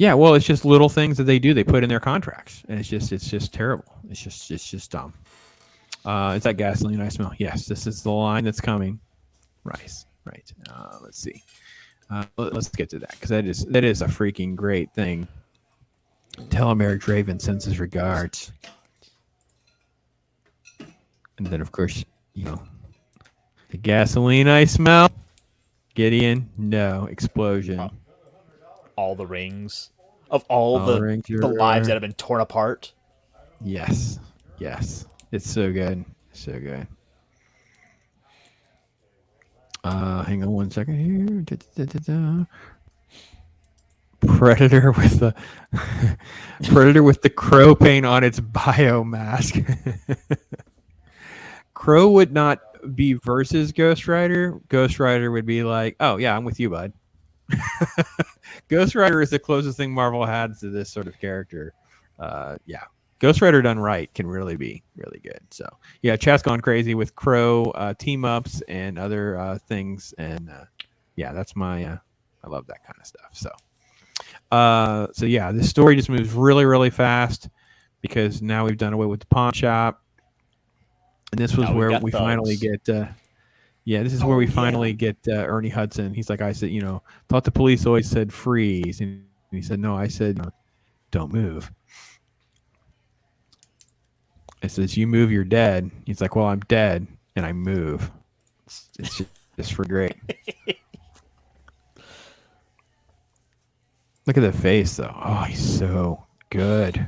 Yeah, well, it's just little things that they do. They put in their contracts, and it's just terrible. It's just dumb. Is that gasoline I smell? Yes, this is the line that's coming. Right. Let's see. Let's get to that because that is a freaking great thing. Tell him Eric Draven sends his regards. And then, of course, the gasoline I smell. Gideon, no. Explosion. All the rings of all the lives that have been torn apart. Yes. It's so good. Hang on one second here. Predator with the crow paint on its biomask. Crow would not be versus Ghost Rider. Ghost Rider would be like, "Oh yeah, I'm with you, bud." Ghost Rider is the closest thing Marvel had to this sort of character. Yeah, Ghost Rider done right can really be really good. So yeah, chat's gone crazy with Crow team ups and other things, and yeah, that's my I love that kind of stuff. So yeah, this story just moves really really fast because now we've done away with the pawn shop, and this was where we finally get. This is where we finally get Ernie Hudson. He's like, I said, thought the police always said freeze, and he said, no, I said, don't move. It says, you move, you're dead. He's like, well, I'm dead, and I move. It's just for great. Look at the face, though. Oh, he's so good.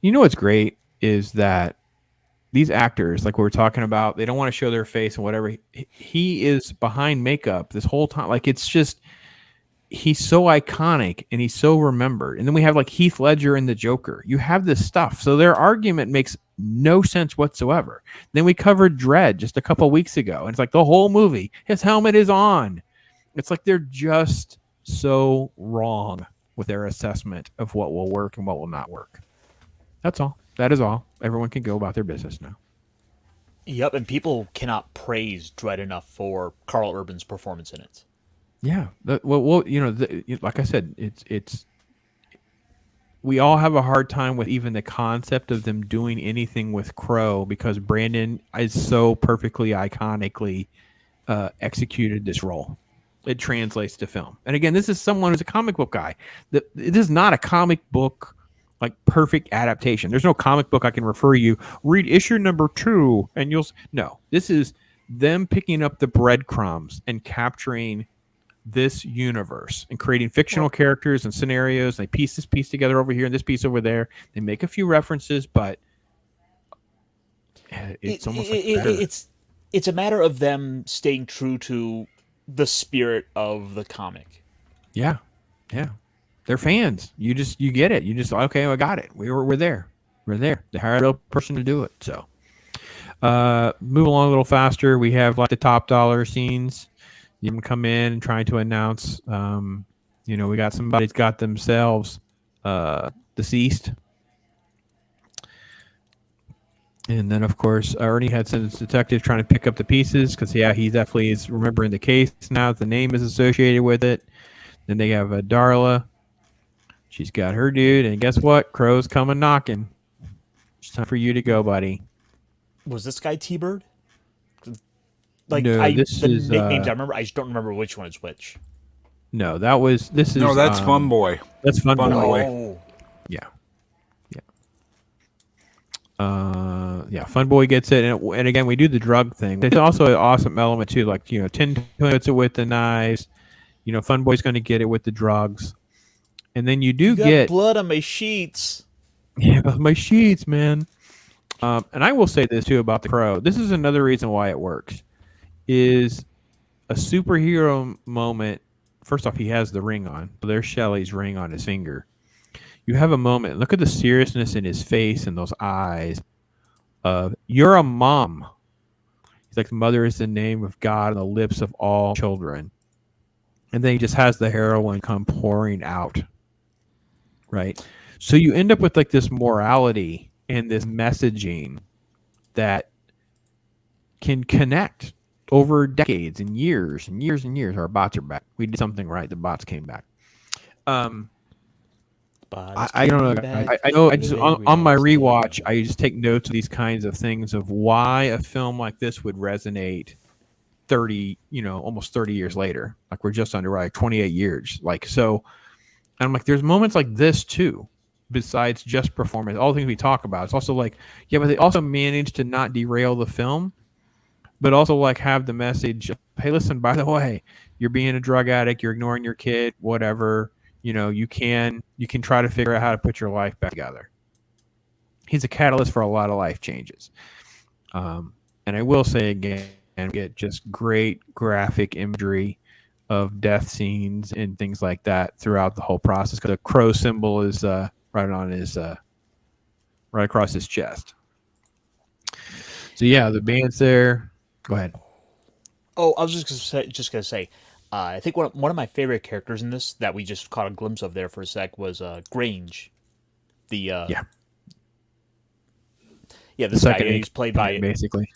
You know what's great is that these actors, like we were talking about, they don't want to show their face and whatever. He is behind makeup this whole time. Like, it's just, he's so iconic and he's so remembered. And then we have like Heath Ledger and the Joker. You have this stuff. So their argument makes no sense whatsoever. Then we covered Dredd just a couple weeks ago. And it's like the whole movie, his helmet is on. It's like they're just so wrong with their assessment of what will work and what will not work. That's all. That is all. Everyone can go about their business now. Yep, and people cannot praise Dredd enough for Carl Urban's performance in it. Yeah. Like I said, it's we all have a hard time with even the concept of them doing anything with Crow because Brandon is so perfectly, iconically executed this role. It translates to film. And again, this is someone who's a comic book guy. It is not a comic book like perfect adaptation. There's no comic book I can refer you. Read issue number 2 and no. This is them picking up the breadcrumbs and capturing this universe and creating fictional characters and scenarios. They piece this piece together over here and this piece over there. They make a few references, but it's almost like better. It's a matter of them staying true to the spirit of the comic. Yeah. They're fans. You get it. You just, okay, I got it. We're there. We're there. They hired a real person to do it. So move along a little faster. We have like the top dollar scenes. You can come in and trying to announce, we got somebody's got themselves deceased. And then, of course, Ernie Hudson's detective trying to pick up the pieces because, he definitely is remembering the case now. The name is associated with it. Then they have Darla. She's got her dude. And guess what? Crow's coming knocking. It's time for you to go, buddy. Was this guy T-Bird? Like, no, nicknames I remember. I just don't remember which one is which. No, that's Fun Boy. That's Fun Boy. Oh. Yeah, Fun Boy gets it, and again, we do the drug thing. It's also an awesome element too, like Tin puts it with the knives. Fun Boy's going to get it with the drugs, and then you get blood on my sheets. Yeah, my sheets, man. And I will say this too about the Crow. This is another reason why it works. Is a superhero moment. First off, he has the ring on. There's Shelley's ring on his finger. You have a moment. Look at the seriousness in his face and those eyes. You're a mom. He's like, mother is the name of God on the lips of all children. And then he just has the heroin come pouring out. Right? So you end up with like this morality and this messaging that can connect over decades and years and years and years. Our bots are back. We did something right. The bots came back. I don't know. I know. I just on my rewatch, I just take notes of these kinds of things of why a film like this would resonate 30, almost 30 years later. Like we're just under like 28 years. Like, so, and I'm like, there's moments like this too, besides just performance, all the things we talk about. It's also like, yeah, but they also managed to not derail the film, but also like have the message, hey, listen, by the way, you're being a drug addict, you're ignoring your kid, whatever, you can try to figure out how to put your life back together. He's a catalyst for a lot of life changes. And I will say again, get just great graphic imagery of death scenes and things like that throughout the whole process. Because the crow symbol is right on his, right across his chest. So yeah, the band's there. Go ahead. Oh, I was just gonna say, I think one of my favorite characters in this that we just caught a glimpse of there for a sec was Grange, the this guy. He's played by basically.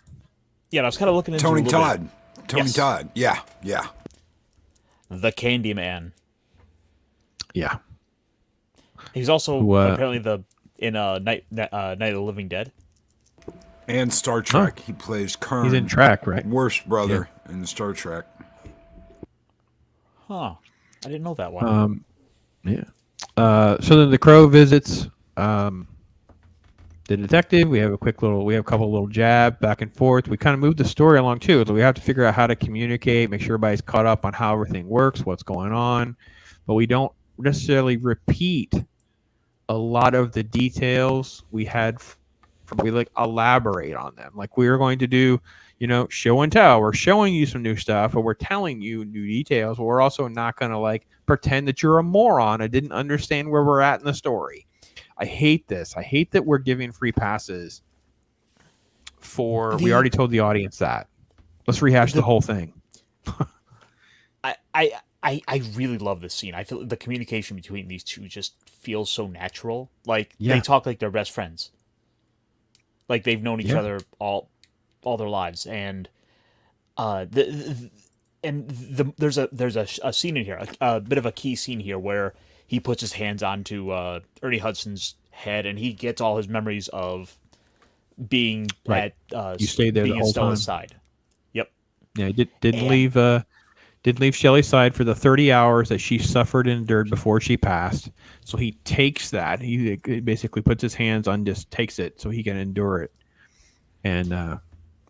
Yeah, I was kind of looking into Tony a little Todd. bit. Tony Yes. Todd. Yeah, yeah. The Candyman. Yeah. He's also What? apparently in Night of the Living Dead. And Star Trek. He plays Kern. He's in Trek, right? Worst brother in Star Trek. Huh. I didn't know that one. Yeah. So then the crow visits the detective. We have a couple little jab back and forth. We kind of move the story along too. So we have to figure out how to communicate, make sure everybody's caught up on how everything works, what's going on. But we don't necessarily repeat a lot of the details we had. We like elaborate on them. Like we were going to do, show and tell. We're showing you some new stuff, or we're telling you new details. But we're also not going to like pretend that you're a moron. I didn't understand where we're at in the story. I hate this. I hate that we're giving free passes we already told the audience that. Let's rehash the whole thing. I really love this scene. I feel the communication between these two just feels so natural. Like they talk like they're best friends. Like they've known each other all their lives, and there's a scene in here, a bit of a key scene here where he puts his hands onto Ernie Hudson's head, and he gets all his memories of being at you stayed there being the at whole Stella's time. side. Yep. Yeah, didn't leave Shelley's side for the 30 hours that she suffered and endured before she passed. So he takes that. He basically puts his hands on, just takes it so he can endure it. And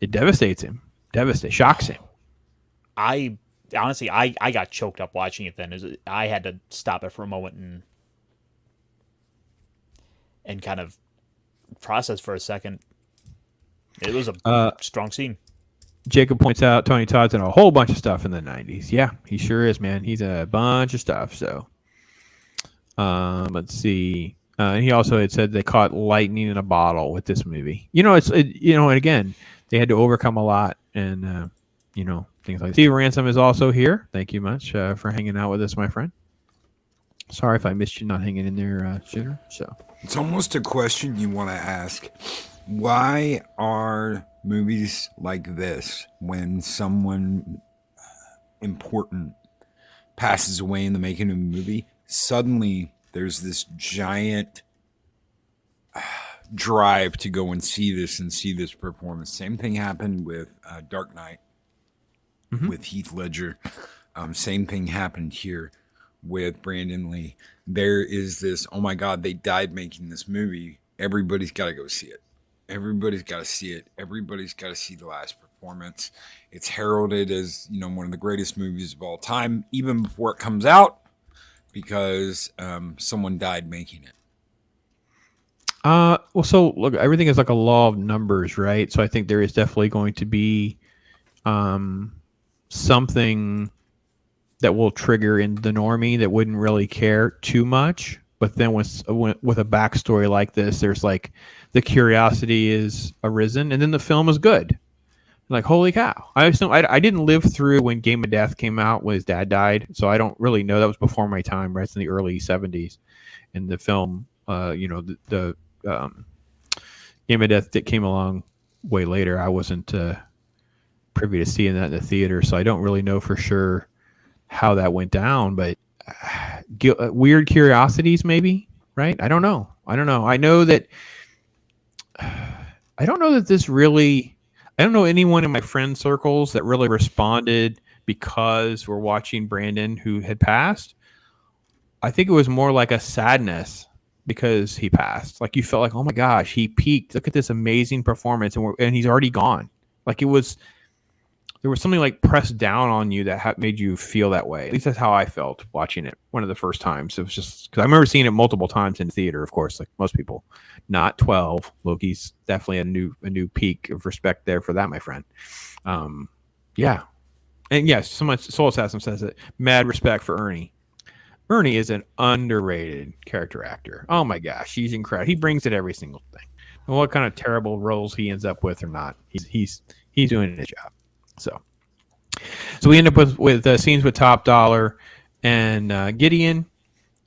it devastates him. Shocks him. I honestly got choked up watching it then. I had to stop it for a moment and kind of process for a second. It was a strong scene. Jacob points out Tony Todd's in a whole bunch of stuff in the 90s. Yeah, he sure is, man. He's a bunch of stuff. So, let's see. And he also had said they caught lightning in a bottle with this movie. And again, they had to overcome a lot, and things like that. Steve Ransom is also here. Thank you much for hanging out with us, my friend. Sorry if I missed you not hanging in there, Shitter. So it's almost a question you want to ask. Why are movies like this, when someone important passes away in the making of a movie, suddenly there's this giant drive to go and see this performance? Same thing happened with Dark Knight with Heath Ledger. Same thing happened here with Brandon Lee. There is this, oh my God, they died making this movie. Everybody's got to go see it. Everybody's got to see it. Everybody's got to see the last performance. It's heralded as, one of the greatest movies of all time, even before it comes out, because someone died making it. Well, so look, everything is like a law of numbers, right? So I think there is definitely going to be something that will trigger in the normie that wouldn't really care too much. But then with a backstory like this, there's like the curiosity is arisen, and then the film is good. Like, holy cow! I didn't live through when Game of Death came out when his dad died, so I don't really know. That was before my time, right? It's in the early 70s, and the film, the Game of Death that came along way later. I wasn't privy to seeing that in the theater, so I don't really know for sure how that went down. But weird curiosities, maybe, right? I don't know. I know that this really. I don't know anyone in my friend circles that really responded because we're watching Brandon who had passed. I think it was more like a sadness because he passed. Like you felt like, oh my gosh, he peaked. Look at this amazing performance, and he's already gone. Like there was something like pressed down on you that made you feel that way. At least that's how I felt watching it one of the first times. It was just because I remember seeing it multiple times in theater, of course, like most people. Not 12. Loki's definitely a new peak of respect there for that, my friend. Yeah. And yes, someone, Soul Assassin says it. Mad respect for Ernie. Ernie is an underrated character actor. Oh my gosh, he's incredible. He brings it every single thing. And what kind of terrible roles he ends up with or not, he's doing his job. So we end up with scenes with Top Dollar and Gideon.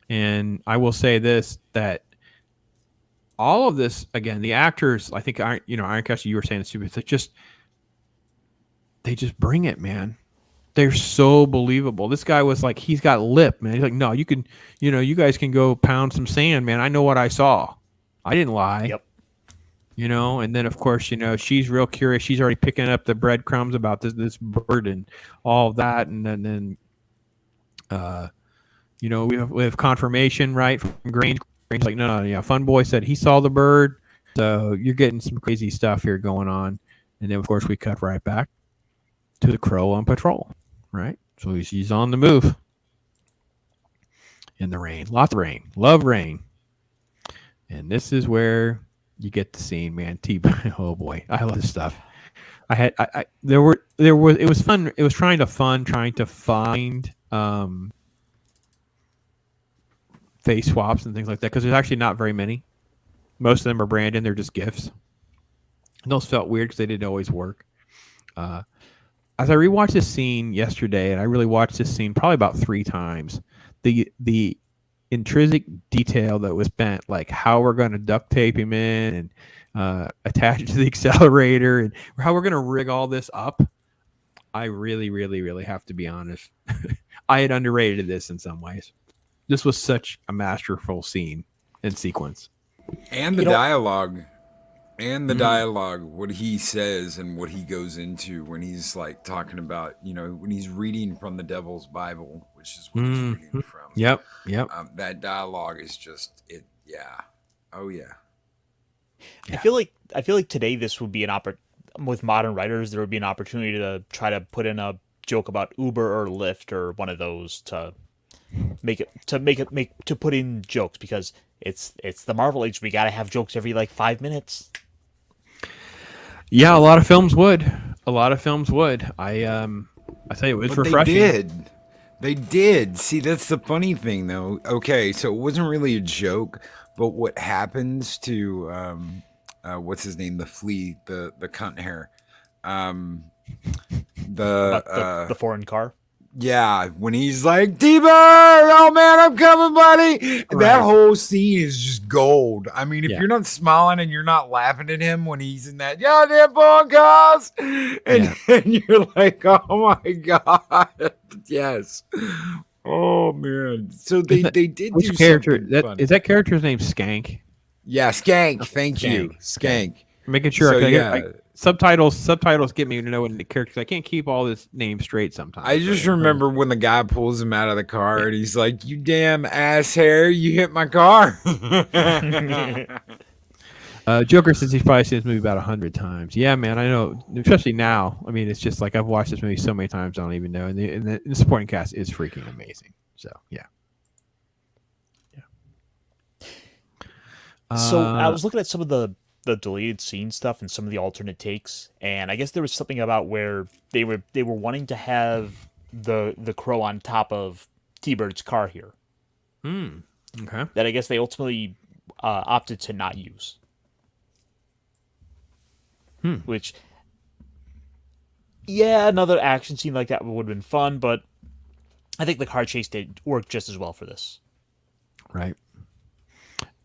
And I will say this, that all of this, again, the actors, I think, Ironcaster, you were saying it's stupid. They just bring it, man. They're so believable. This guy was like, he's got lip, man. He's like, no, you can, you guys can go pound some sand, man. I know what I saw. I didn't lie. Yep. And then of course, she's real curious. She's already picking up the breadcrumbs about this bird and all of that. And then we have confirmation, right, from Grange. Grange's like, no, yeah, Fun Boy said he saw the bird. So you're getting some crazy stuff here going on. And then of course we cut right back to the Crow on patrol, right? So he's on the move in the rain. Lots of rain. Love rain. And this is where you get the scene, man. Oh boy, I love this stuff. It was fun. It was trying to find face swaps and things like that, because there's actually not very many. Most of them are Brandon. They're just gifts. And those felt weird because they didn't always work. As I rewatched this scene yesterday, and I really watched this scene probably about 3 times, the intrinsic detail that was spent, like how we're going to duct tape him in and attach it to the accelerator and how we're going to rig all this up. I really, really, really have to be honest. I had underrated this in some ways. This was such a masterful scene and sequence. And the dialogue. And the dialogue, what he says and what he goes into when he's like talking about, when he's reading from the Devil's Bible, which is what he's reading from. Yep. That dialogue is just it. Yeah. Oh yeah. I feel like today this would be with modern writers, there would be an opportunity to try to put in a joke about Uber or Lyft or one of those to put in jokes, because it's the Marvel age. We got to have jokes every like 5 minutes. Yeah, a lot of films would. I tell you, it was refreshing. They did. See, that's the funny thing, though. Okay, so it wasn't really a joke, but what happens to what's his name, the flea, the cunt hair, the foreign car. Yeah, when he's like, T-Bird, oh man, I'm coming, buddy. Right. That whole scene is just gold. I mean, if you're not smiling and you're not laughing at him when he's in that, they're phone calls, and you're like, oh my God, yes. Oh man. So they did which do character something is that character's name? Skank? Yeah, Skank. Thank you. Skank. Making sure subtitles get me to know when the characters. I can't keep all this name straight sometimes. I just remember when the guy pulls him out of the car and he's like, "You damn ass hair, you hit my car." Joker says he's probably seen this movie about 100 times. Yeah, man, I know. Especially now. I mean, it's just like I've watched this movie so many times I don't even know. And the supporting cast is freaking amazing. So yeah. So I was looking at some of the deleted scene stuff and some of the alternate takes, and I guess there was something about where they were wanting to have the Crow on top of T-Bird's car here. Okay. That I guess they ultimately opted to not use. Which, another action scene like that would have been fun, but I think the car chase did work just as well for this. Right.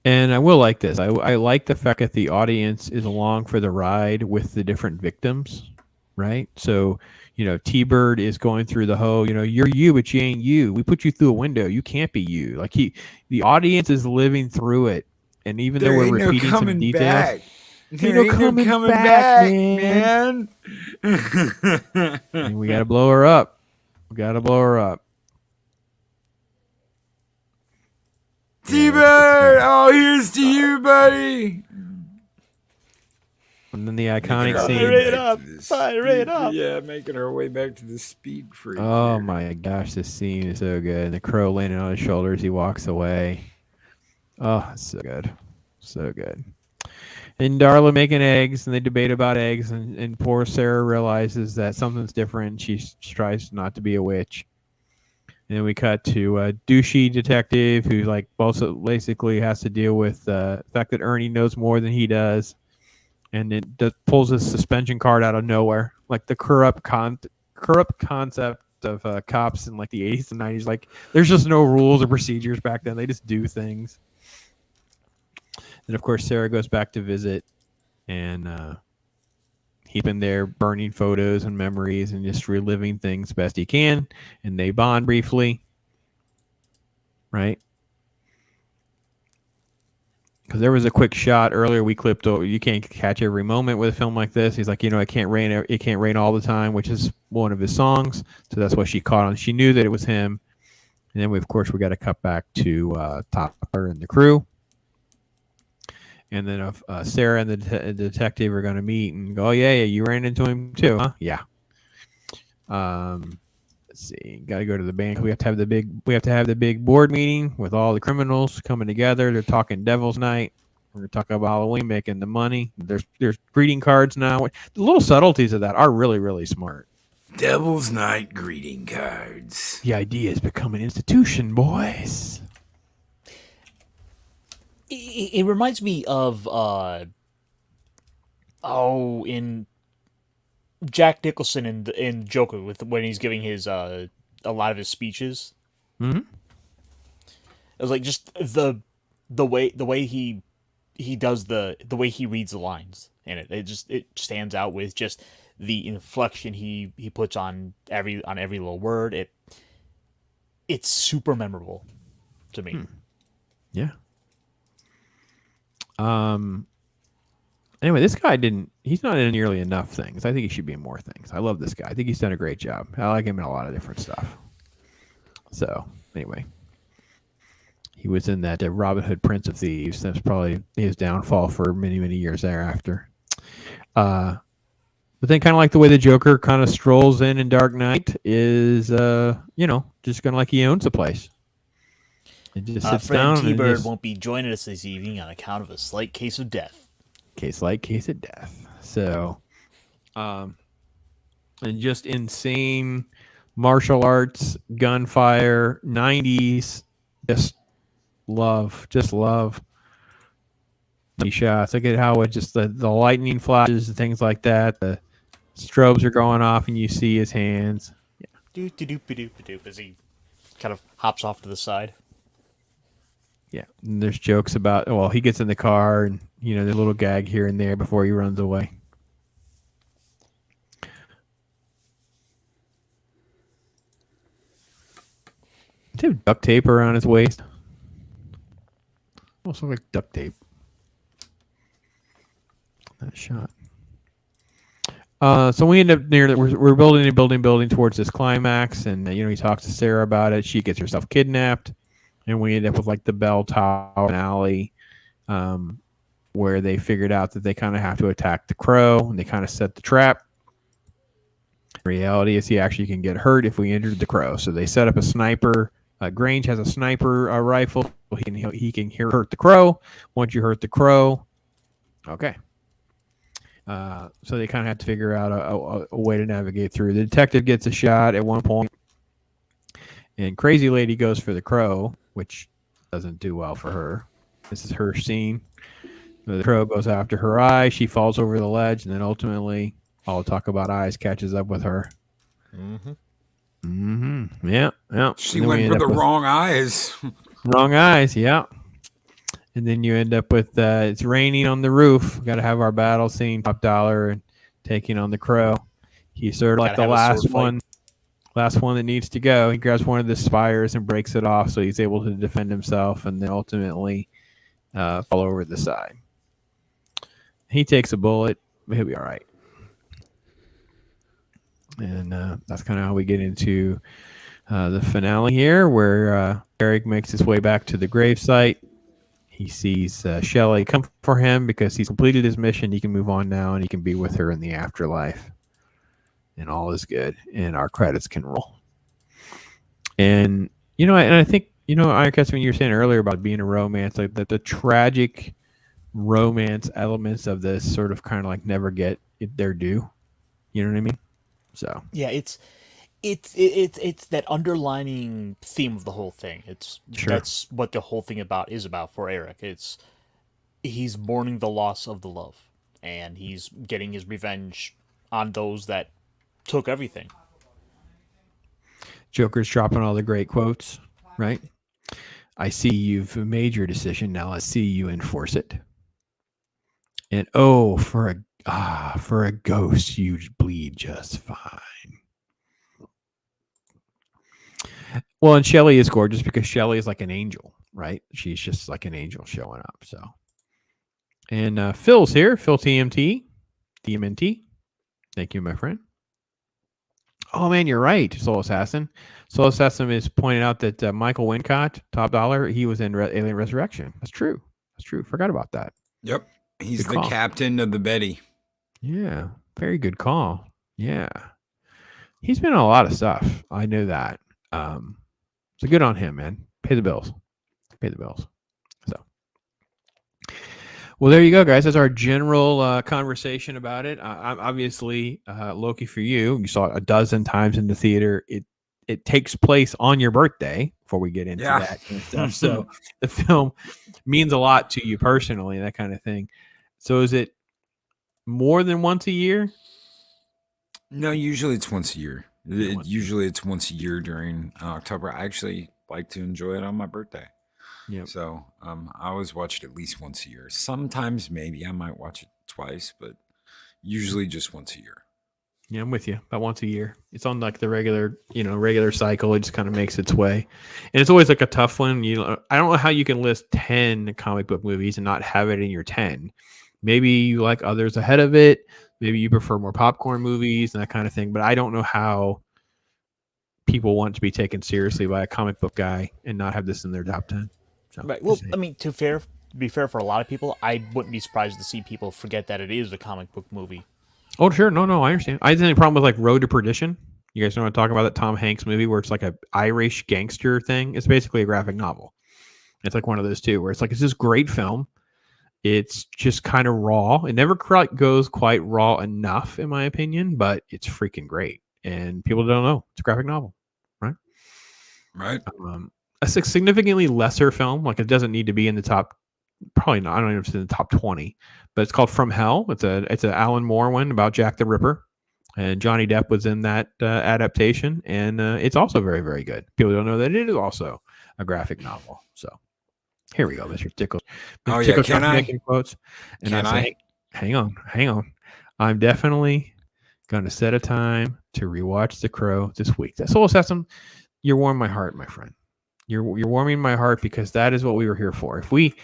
And I will like this. I like the fact that the audience is along for the ride with the different victims, right? So, T-Bird is going through the whole, you're you, but you ain't you. We put you through a window. You can't be you. Like the audience is living through it. And even though we're repeating some details, Ain't no coming back, man. And we gotta blow her up. T-Bird, oh, here's to you, buddy. And then the iconic scene. Fire it up. Yeah, making our way back to the speed freak. Oh here. my gosh, this scene is so good. And the crow landing on his shoulders, he walks away. Oh, it's so good. So good. And Darla making eggs, and they debate about eggs, and poor Sarah realizes that something's different. She tries not to be a witch. And then we cut to a douchey detective who like also basically has to deal with the fact that Ernie knows more than he does. And it pulls a suspension card out of nowhere. Like the corrupt concept of cops in like the 80s and 90s. Like there's just no rules or procedures back then. They just do things. And of course, Sarah goes back to visit, and he's been there burning photos and memories and just reliving things best he can. And they bond briefly, right? Because there was a quick shot earlier we clipped. You can't catch every moment with a film like this. He's like, it can't rain all the time, which is one of his songs. So that's what she caught on. She knew that it was him. And then we got to cut back to Topper and the crew. And then Sarah and the detective are going to meet and go, oh, yeah, you ran into him too, huh? Yeah. Let's see. Got to go to the bank. We have to have the big board meeting with all the criminals coming together. They're talking Devil's Night. We're going to talk about Halloween, making the money. There's greeting cards now. The little subtleties of that are really, really smart. Devil's Night greeting cards. The idea is become an institution, boys. It reminds me of in Jack Nicholson in Joker when he's giving his a lot of his speeches. Mm-hmm. It was like just the way he does the way he reads the lines, and it stands out with just the inflection he puts on every little word. It's super memorable to me. Yeah. Anyway, this guy he's not in nearly enough things. I think he should be in more things. I love this guy. I think he's done a great job. I like him in a lot of different stuff. So, anyway. He was in that Robin Hood Prince of Thieves. That's probably his downfall for many, many years thereafter. But then kind of like the way the Joker kind of strolls in Dark Knight is, just kind of like he owns the place. It just sits Fred down. T-Bird won't be joining us this evening on account of a slight case of death. Case of death. So, and just insane martial arts, gunfire, 90s, just love. These shots. Look at how it just the lightning flashes and things like that. The strobes are going off, and you see his hands. Doop doop doop doop as he kind of hops off to the side. Yeah, and there's jokes about, he gets in the car and, the little gag here and there before he runs away. Does he have duct tape around his waist? Also like duct tape. That shot. So we end up we're building towards this climax, and he talks to Sarah about it. She gets herself kidnapped. And we end up with like the bell tower alley, where they figured out that they kind of have to attack the crow, and they kind of set the trap. The reality is he actually can get hurt if we enter the crow. So they set up a sniper. Grange has a sniper rifle. He can hurt the crow. Once you hurt the crow, okay. So they kind of have to figure out a way to navigate through. The detective gets a shot at one point, and Crazy Lady goes for the crow, which doesn't do well for her. This is her scene. The crow goes after her eye. She falls over the ledge, and then ultimately, all the talk about eyes catches up with her. Yeah. She went for the wrong eyes. Wrong eyes, yeah. And then you end up with it's raining on the roof. Got to have our battle scene. Top dollar and taking on the crow. He's sort of like the last one. Last one that needs to go. He grabs one of the spires and breaks it off, so he's able to defend himself, and then ultimately fall over the side. He takes a bullet, but he'll be all right. And that's kind of how we get into the finale here, where Eric makes his way back to the gravesite. He sees Shelley come for him because he's completed his mission. He can move on now, and he can be with her in the afterlife. And all is good, and our credits can roll. And, I think, Ironcaster, when you were saying earlier about being a romance, like the tragic romance elements of this sort of kind of like never get their due. You know what I mean? So Yeah, it's that underlining theme of the whole thing. Sure. That's what the whole thing is about for Eric. He's mourning the loss of the love, and he's getting his revenge on those that took everything. Joker's dropping all the great quotes, right? I see you've made your decision. Now let's see you enforce it. And for a ghost, you bleed just fine. Well, and Shelley is gorgeous because Shelley is like an angel, right? She's just like an angel showing up. So, and Phil's here. Phil TMNT. Thank you, my friend. Oh man, you're right. Soul Assassin. Soul Assassin is pointing out that Michael Wincott, top dollar, he was in Alien Resurrection. That's true. Forgot about that. Yep. He's Good the call. captain of the Betty. Yeah, very good call. Yeah, he's been in a lot of stuff. I know that. So good on him, man. Pay the bills. So, well, there you go, guys. That's our general conversation about it. Obviously, Loki for you saw it a dozen times in the theater. It takes place on your birthday. Before we get into that kind of stuff, so the film means a lot to you personally, that kind of thing. So, is it more than once a year? No, usually it's once a year. Usually it's once a year during October. I actually like to enjoy it on my birthday. Yeah. So I always watch it at least once a year. Sometimes maybe I might watch it twice, but usually just once a year. Yeah, I'm with you. About once a year. It's on like the regular cycle. It just kind of makes its way. And it's always like a tough one. I don't know how you can list 10 comic book movies and not have it in your 10. Maybe you like others ahead of it. Maybe you prefer more popcorn movies and that kind of thing. But I don't know how people want to be taken seriously by a comic book guy and not have this in their top 10. So, Right. Well, I mean, to be fair for a lot of people, I wouldn't be surprised to see people forget that it is a comic book movie. Oh, sure. No, I understand. I didn't have a problem with like Road to Perdition. You guys know what I'm talking about? That Tom Hanks movie where it's like an Irish gangster thing. It's basically a graphic novel. It's like one of those two where it's like, it's this great film. It's just kind of raw. It never goes quite raw enough, in my opinion, but it's freaking great. And people don't know. It's a graphic novel, right? Right. A significantly lesser film. Like it doesn't need to be in the top. Probably not. I don't even know if it's in the top 20, but it's called From Hell. It's an Alan Moore one about Jack the Ripper, and Johnny Depp was in that adaptation, and it's also very, very good. People don't know that it is also a graphic novel. So here we go, Mr. Tickle. Oh yeah, can I? Making quotes, and Can I say, hang on. I'm definitely going to set a time to rewatch The Crow this week. That Soul Assassin, you're warming my heart, my friend. You're warming my heart because that is what we were here for. If we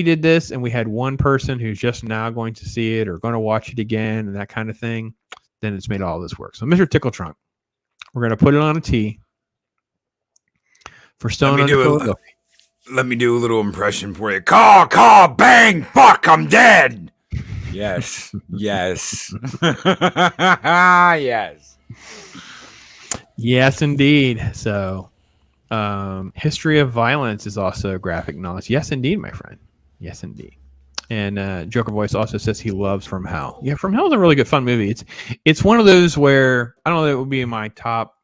did this and we had one person who's just now going to see it or going to watch it again and that kind of thing, then it's made all this work. So, Mr. Tickle Trunk, we're going to put it on a T for Stone Loki. Let me do a little impression for you. Caw, bang, fuck, I'm dead. Yes. Yes. Yes. Yes, indeed. So, History of Violence is also a graphic novel. Yes, indeed, my friend. Yes, indeed. And Joker Voice also says he loves From Hell. Yeah, From Hell is a really good fun movie. It's one of those where I don't know that it would be in my top.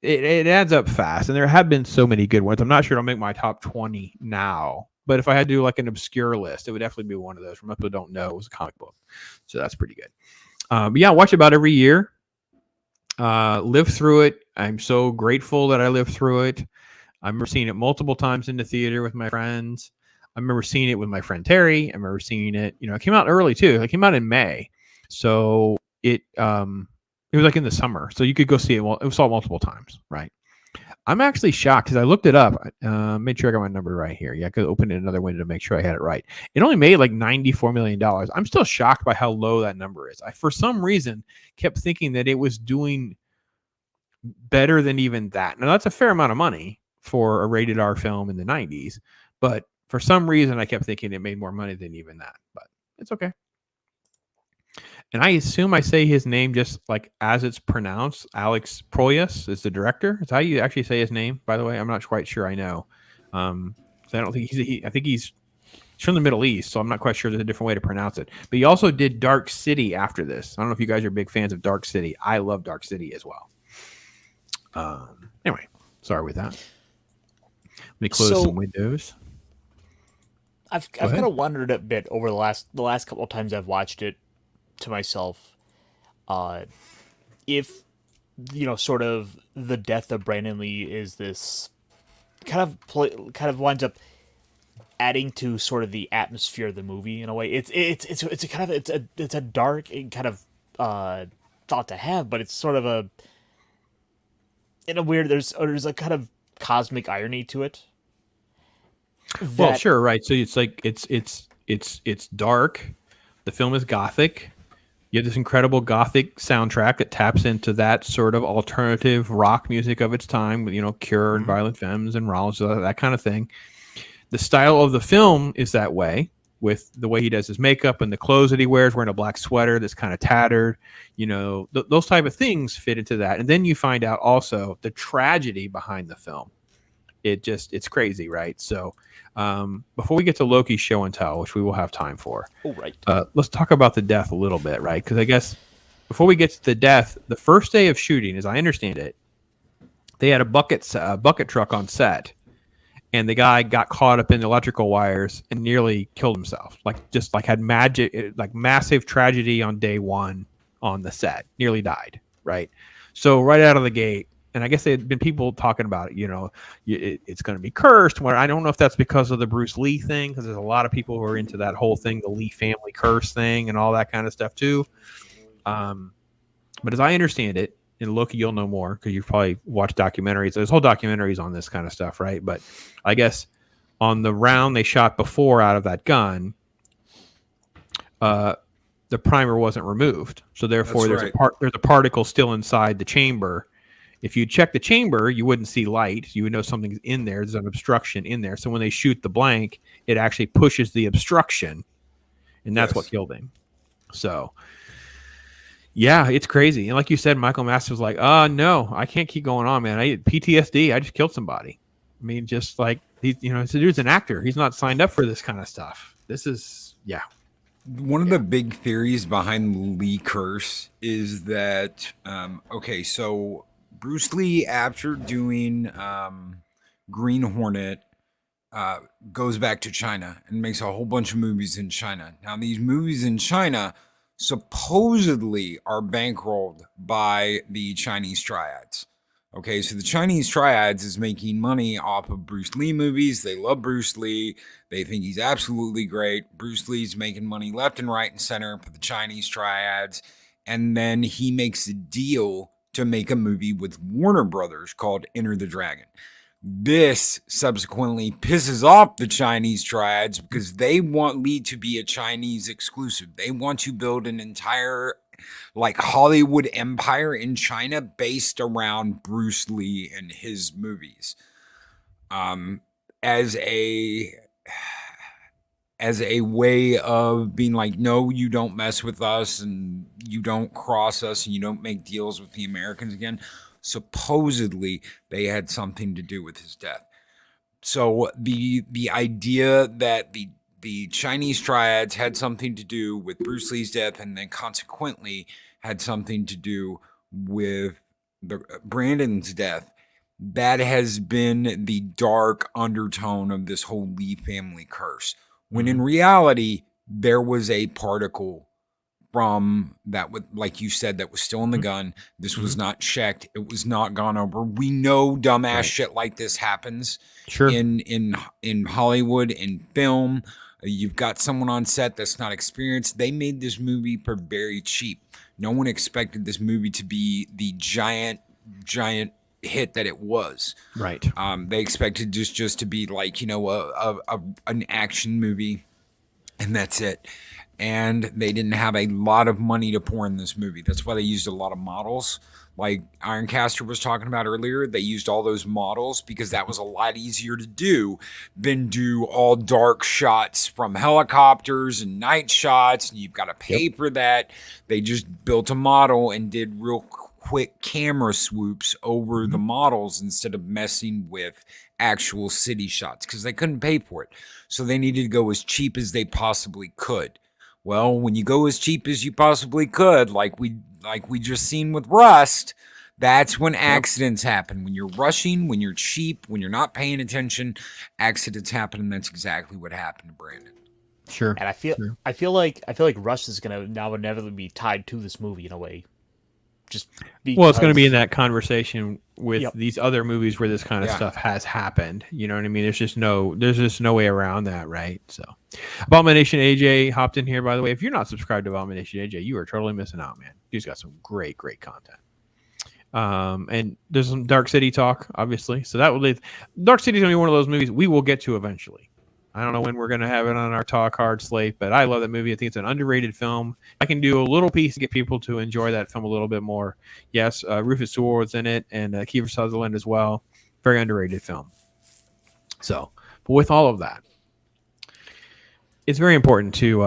It adds up fast, and there have been so many good ones. I'm not sure it'll make my top 20 now, but if I had to do like an obscure list, it would definitely be one of those. For most people don't know it was a comic book, so that's pretty good. But yeah, watch it about every year. Live through it. I'm so grateful that I lived through it. I remember seeing it multiple times in the theater with my friends. I remember seeing it with my friend Terry. I remember seeing it. It came out early too. It came out in May, so it was like in the summer, so you could go see it. Well, it was saw it multiple times, right? I'm actually shocked because I looked it up. Made sure I got my number right here. Yeah, I could open it another window to make sure I had it right. It only made like $94 million. I'm still shocked by how low that number is. I, for some reason, kept thinking that it was doing better than even that. Now, that's a fair amount of money for a rated R film in the 90s, but for some reason, I kept thinking it made more money than even that. But it's okay. And I assume I say his name just like as it's pronounced. Alex Proyas is the director. Is how you actually say his name, by the way. I'm not quite sure I know. So I don't think I think he's from the Middle East, so I'm not quite sure there's a different way to pronounce it. But he also did Dark City after this. I don't know if you guys are big fans of Dark City. I love Dark City as well. Anyway, sorry with that. Let me close some windows. I've kind of wondered a bit over the last couple of times I've watched it to myself, if sort of the death of Brandon Lee is this kind of winds up adding to sort of the atmosphere of the movie in a way. It's a dark kind of thought to have, but it's sort of a in a weird there's a kind of cosmic irony to it. Well, sure, right. So it's like it's dark. The film is gothic. You have this incredible gothic soundtrack that taps into that sort of alternative rock music of its time, with Cure and Violent Femmes and Rollins, that kind of thing. The style of the film is that way, with the way he does his makeup and the clothes that he wears, wearing a black sweater that's kind of tattered. Those type of things fit into that. And then you find out also the tragedy behind the film. It's crazy, right? So before we get to Loki's show and tell, which we will have time for, let's talk about the death a little bit, right? Because I guess before we get to the death, the first day of shooting, as I understand it, they had a bucket truck on set, and the guy got caught up in the electrical wires and nearly killed himself. Had massive tragedy on day one on the set, nearly died, right? So right out of the gate. And I guess there had been people talking about it, it's going to be cursed. Where I don't know if that's because of the Bruce Lee thing, because there's a lot of people who are into that whole thing, the Lee family curse thing and all that kind of stuff too. But as I understand it, and Loki, you'll know more because you've probably watched documentaries. There's whole documentaries on this kind of stuff, right? But I guess on the round they shot before out of that gun, the primer wasn't removed. So therefore there's a particle still inside the chamber. If you check the chamber, you wouldn't see light. You would know something's in there. There's an obstruction in there. So when they shoot the blank, it actually pushes the obstruction, and that's what killed him. So, yeah, it's crazy. And like you said, Michael Masters was like, no, I can't keep going on, man. I had PTSD. I just killed somebody. I mean, just like, this dude's an actor. He's not signed up for this kind of stuff. This is, One of the big theories behind the Lee curse is that, so Bruce Lee, after doing Green Hornet, goes back to China and makes a whole bunch of movies in China. Now, these movies in China supposedly are bankrolled by the Chinese triads. Okay, so the Chinese triads is making money off of Bruce Lee movies. They love Bruce Lee. They think he's absolutely great. Bruce Lee's making money left and right and center for the Chinese triads. And then he makes a deal to make a movie with Warner Brothers called Enter the Dragon. This subsequently pisses off the Chinese triads because they want Lee to be a Chinese exclusive. They want to build an entire Hollywood empire in China based around Bruce Lee and his movies. As a way of being like, no, you don't mess with us and you don't cross us and you don't make deals with the Americans again. Supposedly they had something to do with his death. So the idea that the Chinese triads had something to do with Bruce Lee's death and then consequently had something to do with Brandon's death, that has been the dark undertone of this whole Lee family curse. When in reality, there was a particle from that, like you said, that was still in the gun. This was not checked. It was not gone over. We know dumbass shit like this happens in Hollywood, in film. You've got someone on set that's not experienced. They made this movie for very cheap. No one expected this movie to be the giant hit that it was. Right. They expected just to be like, you know, an action movie, and that's it. And they didn't have a lot of money to pour in this movie. That's why they used a lot of models. Like Ironcaster was talking about earlier, they used all those models because that was a lot easier to do than do all dark shots from helicopters and night shots. And you've got to pay for that. They just built a model and did real quick camera swoops over the models instead of messing with actual city shots because they couldn't pay for it. So they needed to go as cheap as they possibly could. Well, when you go as cheap as you possibly could, like we just seen with Rust, that's when accidents happen. When you're rushing, when you're cheap, when you're not paying attention, accidents happen, and that's exactly what happened to Brandon. Sure. And I feel like Rust is gonna now inevitably be tied to this movie in a way. Just Well, it's going to be in because- that conversation with Yep. these other movies where this kind of stuff has happened. You know what I mean? There's just no way around that, right? So, Abomination AJ hopped in here, by the way. If you're not subscribed to Abomination AJ, you are totally missing out, man. He's got some great content. And there's some Dark City talk, obviously. So that will lead. Dark City is going to be one of those movies we will get to eventually. I don't know when we're going to have it on our talk hard slate, but I love that movie. I think it's an underrated film. I can do a little piece to get people to enjoy that film a little bit more. Yes, Rufus Sewell was in it, and Kiefer Sutherland as well. Very underrated film. So, but with all of that, it's very important to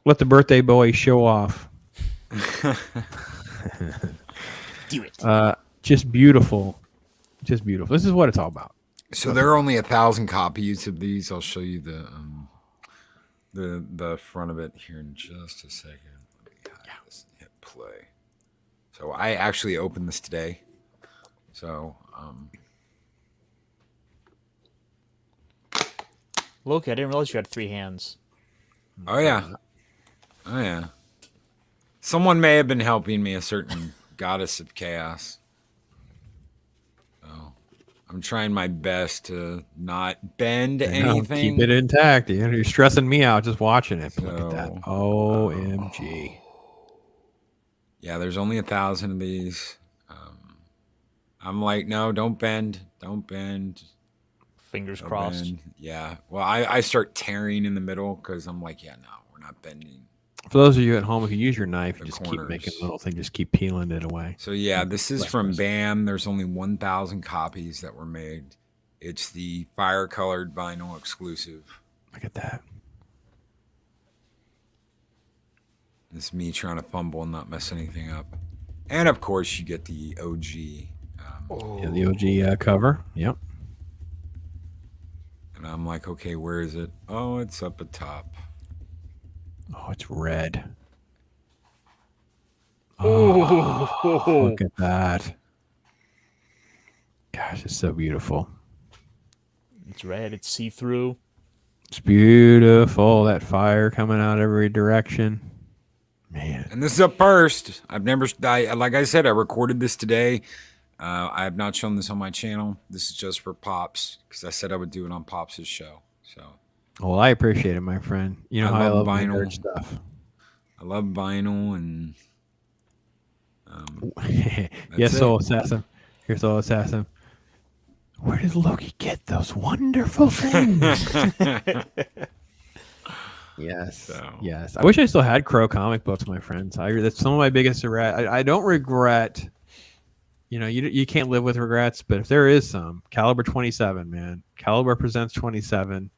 let the birthday boy show off. Do it. Just beautiful. Just beautiful. This is what it's all about. So there are only 1,000 copies of these. I'll show you the front of it here in just a second. Just hit play. So I actually opened this today. So Loki, I didn't realize you had 3 hands. oh yeah. Someone may have been helping me, a certain goddess of chaos. I'm trying my best to not bend anything. Keep it intact. You're stressing me out just watching it. Look at that. So, OMG. Yeah, there's only 1,000 of these. I'm like, no, don't bend. Don't bend. Fingers Don't crossed. bend. Yeah. Well, I start tearing in the middle because I'm like, yeah, no, we're not bending. For those of you at home, if you use your knife, you The just keep corners. making little things, just keep peeling it away. So yeah, this is Less from press. BAM. There's only 1,000 copies that were made. It's the fire colored vinyl exclusive. Look at that. It's me trying to fumble and not mess anything up. And of course, you get the OG. Yeah, the OG cover. Yep. And I'm like, okay, where is it? Oh, it's up at top. Oh, it's red. Oh, Look at that. Gosh, it's so beautiful. it's red. It's see-through. It's beautiful. That fire coming out every direction. Man. And this is up first. Like I said, I recorded this today. I have not shown this on my channel. This is just for Pops because I said I would do it on Pops' show. So Well, I appreciate it, my friend. You know I how I love love my vinyl. nerd stuff. I love vinyl and Yes, it. Soul Assassin. Here's Soul Assassin. Where does Loki get those wonderful things? Yes. Yes. I wish I still had Crow comic books, my friends. That's some of my biggest regret. I don't regret. You know, you can't live with regrets, but if there is some, Caliber 27, man. Caliber presents 27.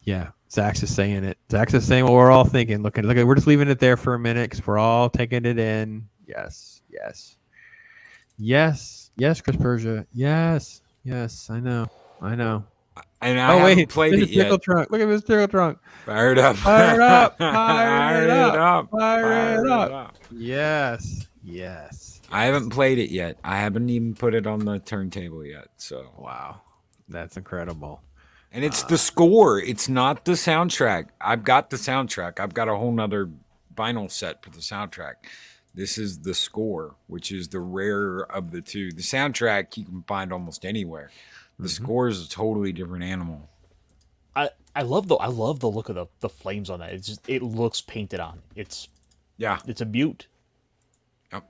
Yeah, Zach's is saying it. Zach's is saying what we're all thinking. Look, we're just leaving it there for a minute because we're all taking it in. Yes. Chris Persia. Yes. I know. And I haven't played there's it a yet. pickle trunk. Look at this pickle trunk. Fire it up. Fire it up. Fire it up. Fire it up. Yes. I haven't played it yet. I haven't even put it on the turntable yet. So Wow, that's incredible. and it's the score. It's not the soundtrack. I've got the soundtrack. I've got a whole nother vinyl set for the soundtrack. This is the score, which is the rarer of the two. The soundtrack you can find almost anywhere. The score is a totally different animal. I love the look of the flames on that. It's just, it looks painted on. It's Yeah. a beaut. Yep.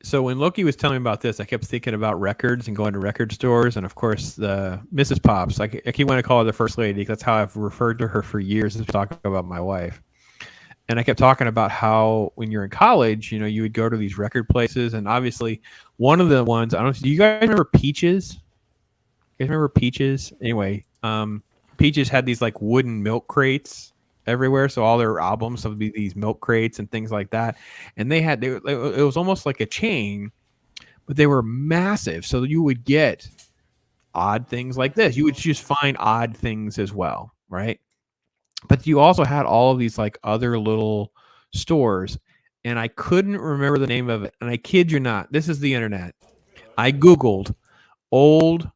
So when Loki was telling me about this, I kept thinking about records and going to record stores, and of course the Mrs. Pops. I keep wanting to call her the First Lady. That's how I've referred to her for years. As talking about my wife, and I kept talking about how when you're in college, you would go to these record places, and obviously one of the ones I don't. Do you guys remember Peaches? You guys remember Peaches? Anyway, Peaches had these like wooden milk crates everywhere, so all their albums would be these milk crates and things like that. And it was almost like a chain, but they were massive. So you would get odd things like this. You would just find odd things as well, right? But you also had all of these like other little stores, and I couldn't remember the name of it. And I kid you not, this is the internet. I Googled old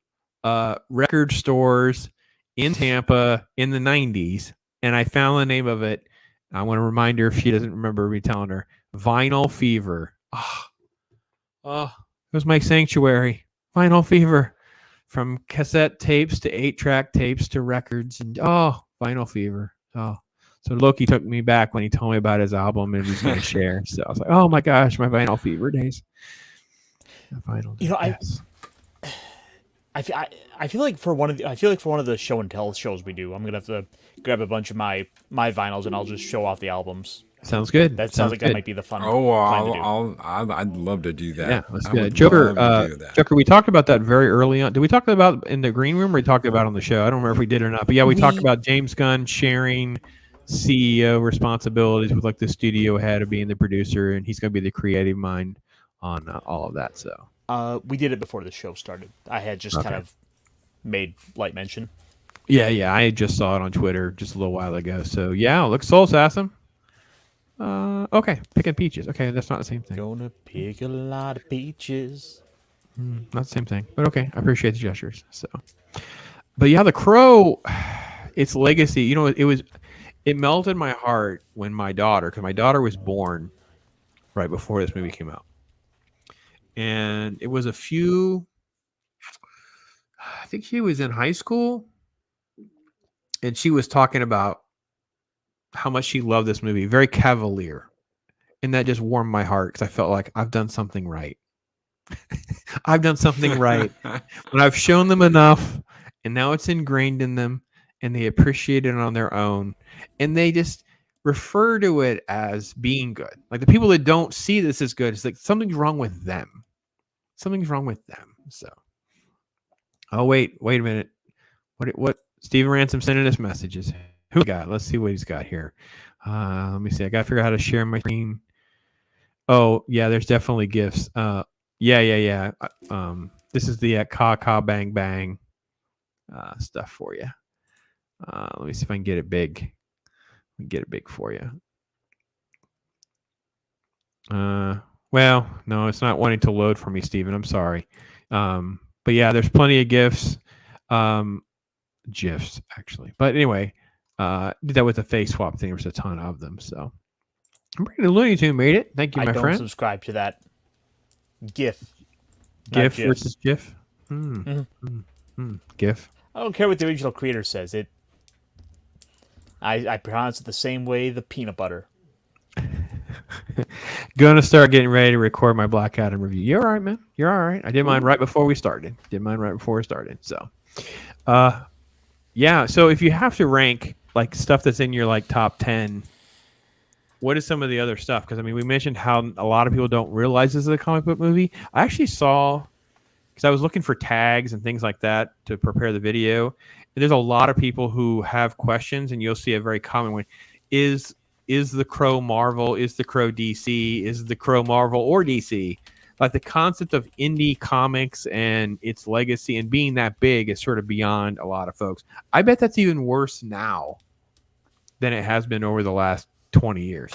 record stores in Tampa in the 90s, and I found the name of it. I want to remind her if she doesn't remember me telling her. Vinyl Fever. Oh, it was my sanctuary. Vinyl Fever. From cassette tapes to 8-track tapes to records. And Vinyl Fever. Oh, so Loki took me back when he told me about his album and he was going to share. So I was like, oh my gosh, my Vinyl Fever days. Vinyl days. Yes. I feel like for one of the show and tell shows we do, I'm gonna have to grab a bunch of my vinyls and I'll just show off the albums. Sounds good. That sounds like that might be the fun. I'd love to do that. Yeah, that's good. Joker, we talked about that very early on. Did we talk about in the green room or we talked about on the show? I don't remember if we did or not. But yeah, we talked about James Gunn sharing CEO responsibilities with like the studio head of being the producer, and he's going to be the creative mind on all of that. So we did it before the show started. I had just kind of made light mention. Yeah, I just saw it on Twitter just a little while ago. So yeah, look, Soul Assassin. Okay, picking peaches. Okay, that's not the same thing. Gonna pick a lot of peaches. Not the same thing, but okay, I appreciate the gestures. So, but yeah, The Crow, its legacy. It melted my heart when because my daughter was born right before this movie came out, and it was I think she was in high school, and she was talking about how much she loved this movie, very cavalier. And that just warmed my heart because I felt like I've done something right. I've done something right. When I've shown them enough, and now it's ingrained in them, and they appreciate it on their own. And they just refer to it as being good. Like the people that don't see this as good, it's like something's wrong with them. Something's wrong with them. So, oh, wait a minute. What? Steven Ransom sending us messages. Who we got? Let's see what he's got here. Let me see. I got to figure out how to share my screen. Oh, yeah, there's definitely GIFs. Yeah. This is the Ka Bang Bang stuff for you. Let me see if I can get it big. Get it big for you. Well, no, it's not wanting to load for me, Steven. I'm sorry. But yeah, there's plenty of GIFs. GIFs, actually. But anyway, did that with the face swap thing. There was a ton of them. So Brandon Looney Tune made it. Thank you, my friend. I don't subscribe to that. GIF versus GIF. GIF. I don't care what the original creator says. I pronounce it the same way the peanut butter. Gonna start getting ready to record my Black Adam review. You're all right, man. You're all right. I did mine right before we started. So, yeah. So if you have to rank like stuff that's in your like top 10, what is some of the other stuff? Because I mean, we mentioned how a lot of people don't realize this is a comic book movie. I actually saw, because I was looking for tags and things like that to prepare the video. And there's a lot of people who have questions, and you'll see a very common one: is the Crow Marvel? Is the Crow DC? Is the Crow Marvel or DC? Like the concept of indie comics and its legacy and being that big is sort of beyond a lot of folks. I bet that's even worse now than it has been over the last 20 years.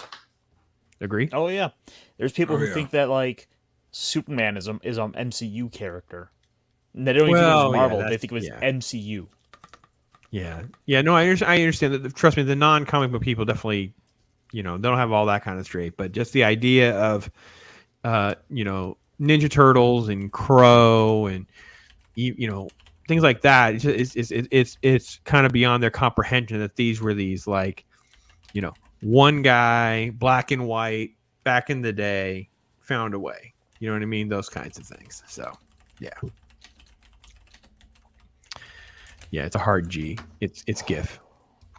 Agree? Oh yeah. There's people who think that like Superman is an MCU character. And they don't even think it was Marvel. They think it was MCU. Yeah. No, I understand that. Trust me, the non-comic book people definitely, they don't have all that kind of straight. But just the idea of, Ninja Turtles and Crow and, things like that. It's kind of beyond their comprehension that these were these like, one guy, black and white, back in the day, found a way. You know what I mean? Those kinds of things. So, yeah. Yeah, it's a hard G. It's GIF.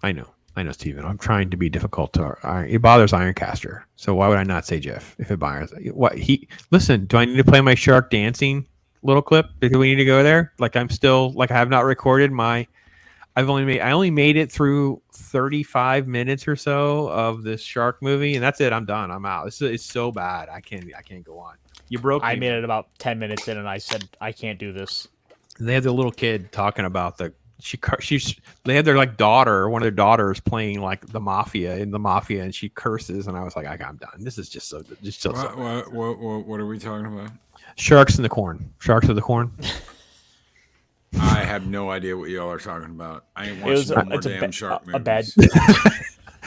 I know, Steven. I'm trying to be difficult to it bothers Ironcaster. So why would I not say GIF if it bothers listen, do I need to play my shark dancing little clip? Do we need to go there? Like I'm still like I have not recorded I only made it through 35 minutes or so of this shark movie, and that's it. I'm done. I'm out. It's so bad. I can't go on. You broke me. I made it about 10 minutes in, and I said I can't do this. They had the little kid talking about they had their like daughter, one of their daughters playing like the mafia, and she curses, and I was like, I'm done. This is just so What are we talking about? Sharks in the corn. Sharks of the corn. I have no idea what y'all are talking about. I ain't watching no more damn shark movies. A bad.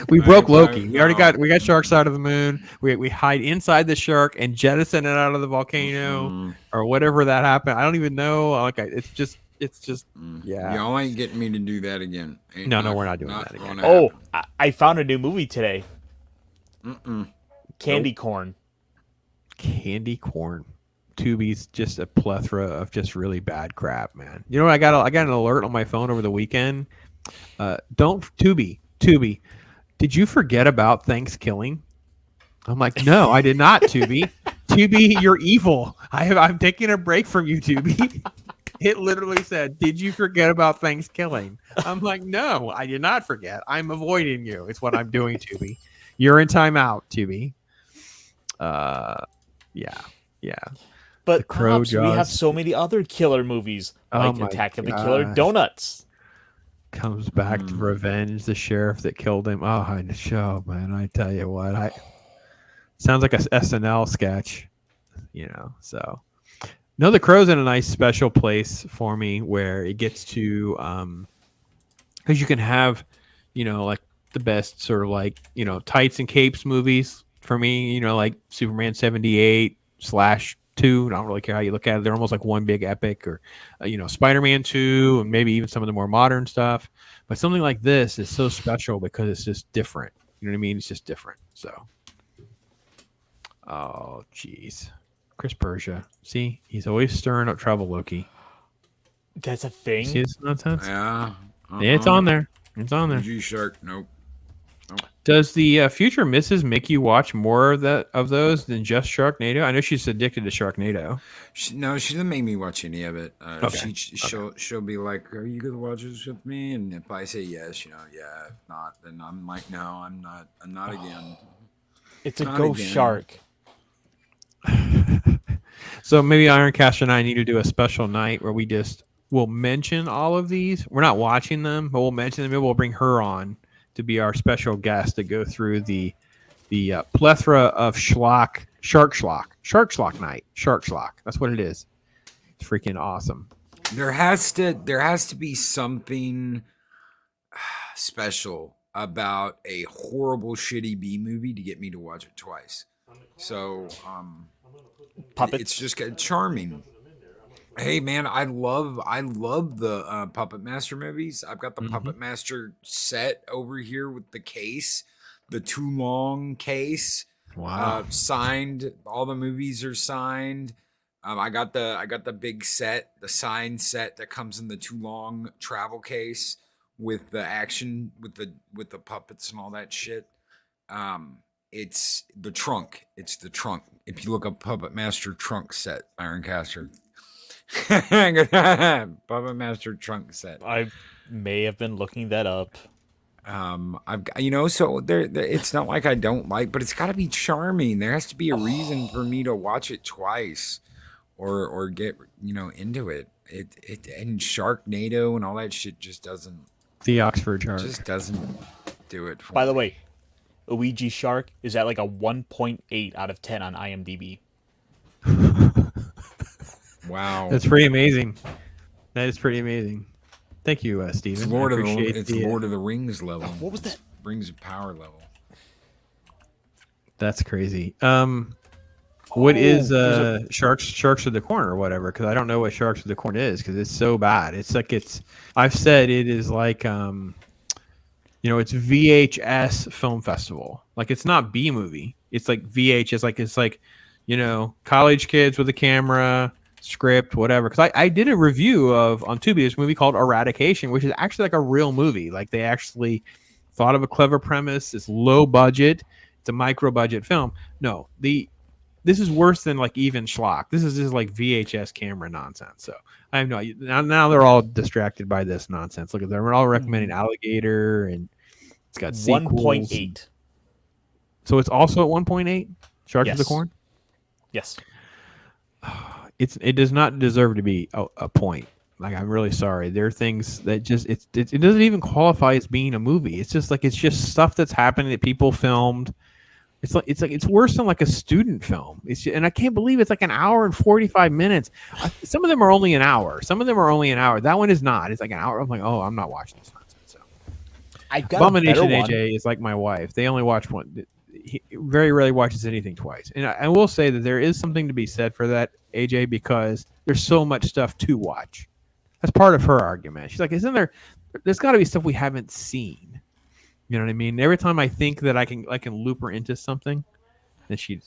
We broke Loki. We got sharks out of the moon. We hide inside the shark and jettison it out of the volcano or whatever that happened. I don't even know. Like it's just yeah. Y'all ain't getting me to do that again. No, we're not doing that again. Oh, I found a new movie today. Candy corn. Candy corn. Tubi's just a plethora of just really bad crap, man. You know what? I got an alert on my phone over the weekend. Don't Tubi. Did you forget about Thanksgiving? I'm like, no, I did not, Tubi. Tubi, you're evil. I'm taking a break from you, Tubi. It literally said, did you forget about Thanksgiving? I'm like, no, I did not forget. I'm avoiding you. It's what I'm doing, Tubi. You're in timeout, Tubi. Yeah. But Pops, we have so many other killer movies, like Attack of the Killer Donuts. Comes back to revenge the sheriff that killed him. Oh, man, I tell you what, sounds like a SNL sketch, so. No, The Crow's in a nice special place for me where it gets to, because you can have, like the best sort of like, tights and capes movies for me, like Superman 78 /2. I don't really care how you look at it. They're almost like one big epic, or Spider-Man 2, and maybe even some of the more modern stuff. But something like this is so special because it's just different. You know what I mean? It's just different. So, oh jeez, Chris Persia. See, he's always stirring up trouble, Loki. That's a thing. See this nonsense? Yeah. Yeah, it's on there. It's on there. G-Shark. Nope. Does the future Mrs. make you watch more of those than just Sharknado? I know she's addicted to Sharknado. She doesn't make me watch any of it. Okay. She'll be like, "Are you gonna watch this with me?" And if I say yes, yeah. If not, then I'm like, "No, I'm not. I'm not again." It's a ghost shark. So maybe Ironcaster and I need to do a special night where we'll mention all of these. We're not watching them, but we'll mention them. Maybe we'll bring her on to be our special guest to go through the plethora of shark schlock night. Shark schlock. That's what it is. It's freaking awesome. There has to be something special about a horrible, shitty B movie to get me to watch it twice. So, Puppets. It's just charming. Hey man, I love the Puppet Master movies. I've got the Puppet Master set over here with the case, the too long case. Wow. Signed. All the movies are signed. I got the big set, the signed set that comes in the too long travel case with the action with the puppets and all that shit. It's the trunk. It's the trunk. If you look up Puppet Master trunk set, Ironcaster. Puppet Master trunk set. I may have been looking that up. I've got, so there it's not like I don't like, but it's got to be charming. There has to be a reason for me to watch it twice or get into it. It and Sharknado and all that shit just doesn't. The Oxford Shark just doesn't do it for By me. the way, Ouija Shark is at like a 1.8 out of 10 on IMDb. Wow, that's pretty amazing. That is pretty amazing. Thank you, Steven. It's Lord of the Rings level. What was that? Rings of Power level. That's crazy. What is Sharks of the Corn or whatever? Because I don't know what Sharks of the Corn is because it's so bad. It's like I've said it is like it's VHS film festival. Like it's not B movie. It's like VHS. It's like college kids with a camera, script, whatever. Because I did a review on Tubi this movie called Eradication, which is actually like a real movie. Like they actually thought of a clever premise. It's low budget. It's a micro budget film. No, this is worse than like even schlock. This is just like VHS camera nonsense. So I have no now they're all distracted by this nonsense. Look at them. They're all recommending Alligator, and it's got 1.8. So it's also at 1.8. Shark of the Yes. Corn. Yes. It does not deserve to be a point. Like, I'm really sorry. There are things that just it doesn't even qualify as being a movie. It's just stuff that's happening that people filmed. It's worse than like a student film. And I can't believe it's like an hour and 45 minutes. Some of them are only an hour. That one is not. It's like an hour. I'm like, oh, I'm not watching this nonsense. So I got Abomination a better one. AJ is like my wife. They only watch one. He very rarely watches anything twice. And I will say that there is something to be said for that, AJ, because there's so much stuff to watch. That's part of her argument. She's like, there's got to be stuff we haven't seen. You know what I mean? Every time I think that I can loop her into something, then she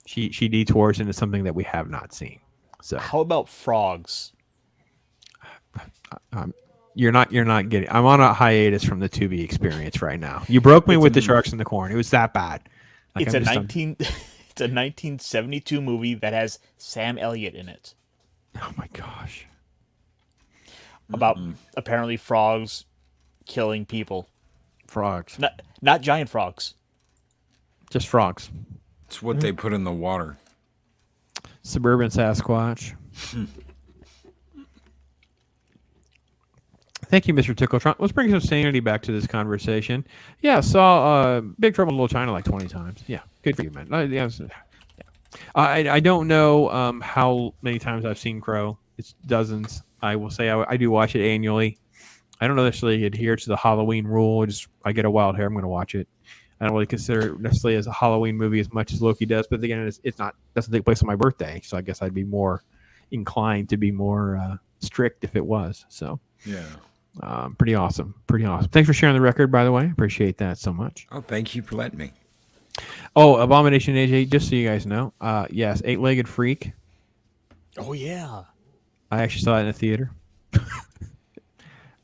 detours into something that we have not seen. So How about frogs? you're not getting. I'm on a hiatus from the Tubi experience right now. You broke me with the Sharks in the Corn. It was that bad. Like, It's a 1972 movie that has Sam Elliott in it. Oh my gosh. About apparently frogs killing people. Frogs. Not giant frogs. Just frogs. It's what they put in the water. Suburban Sasquatch. Thank you, Mr. Tickletron. Let's bring some sanity back to this conversation. Yeah, saw Big Trouble in Little China like 20 times. Yeah, good for you, man. I don't know how many times I've seen Crow. It's dozens. I will say I do watch it annually. I don't necessarily adhere to the Halloween rule. I get a wild hair, I'm going to watch it. I don't really consider it necessarily as a Halloween movie as much as Loki does. But again, it's not doesn't take place on my birthday, so I guess I'd be more inclined to be more strict if it was. So Yeah. pretty awesome. Thanks for sharing the record, by the way. Appreciate that so much. Oh, thank you for letting me. Oh, Abomination AJ, just so you guys know, yes, Eight-Legged Freak. Oh yeah. I actually saw it in a theater.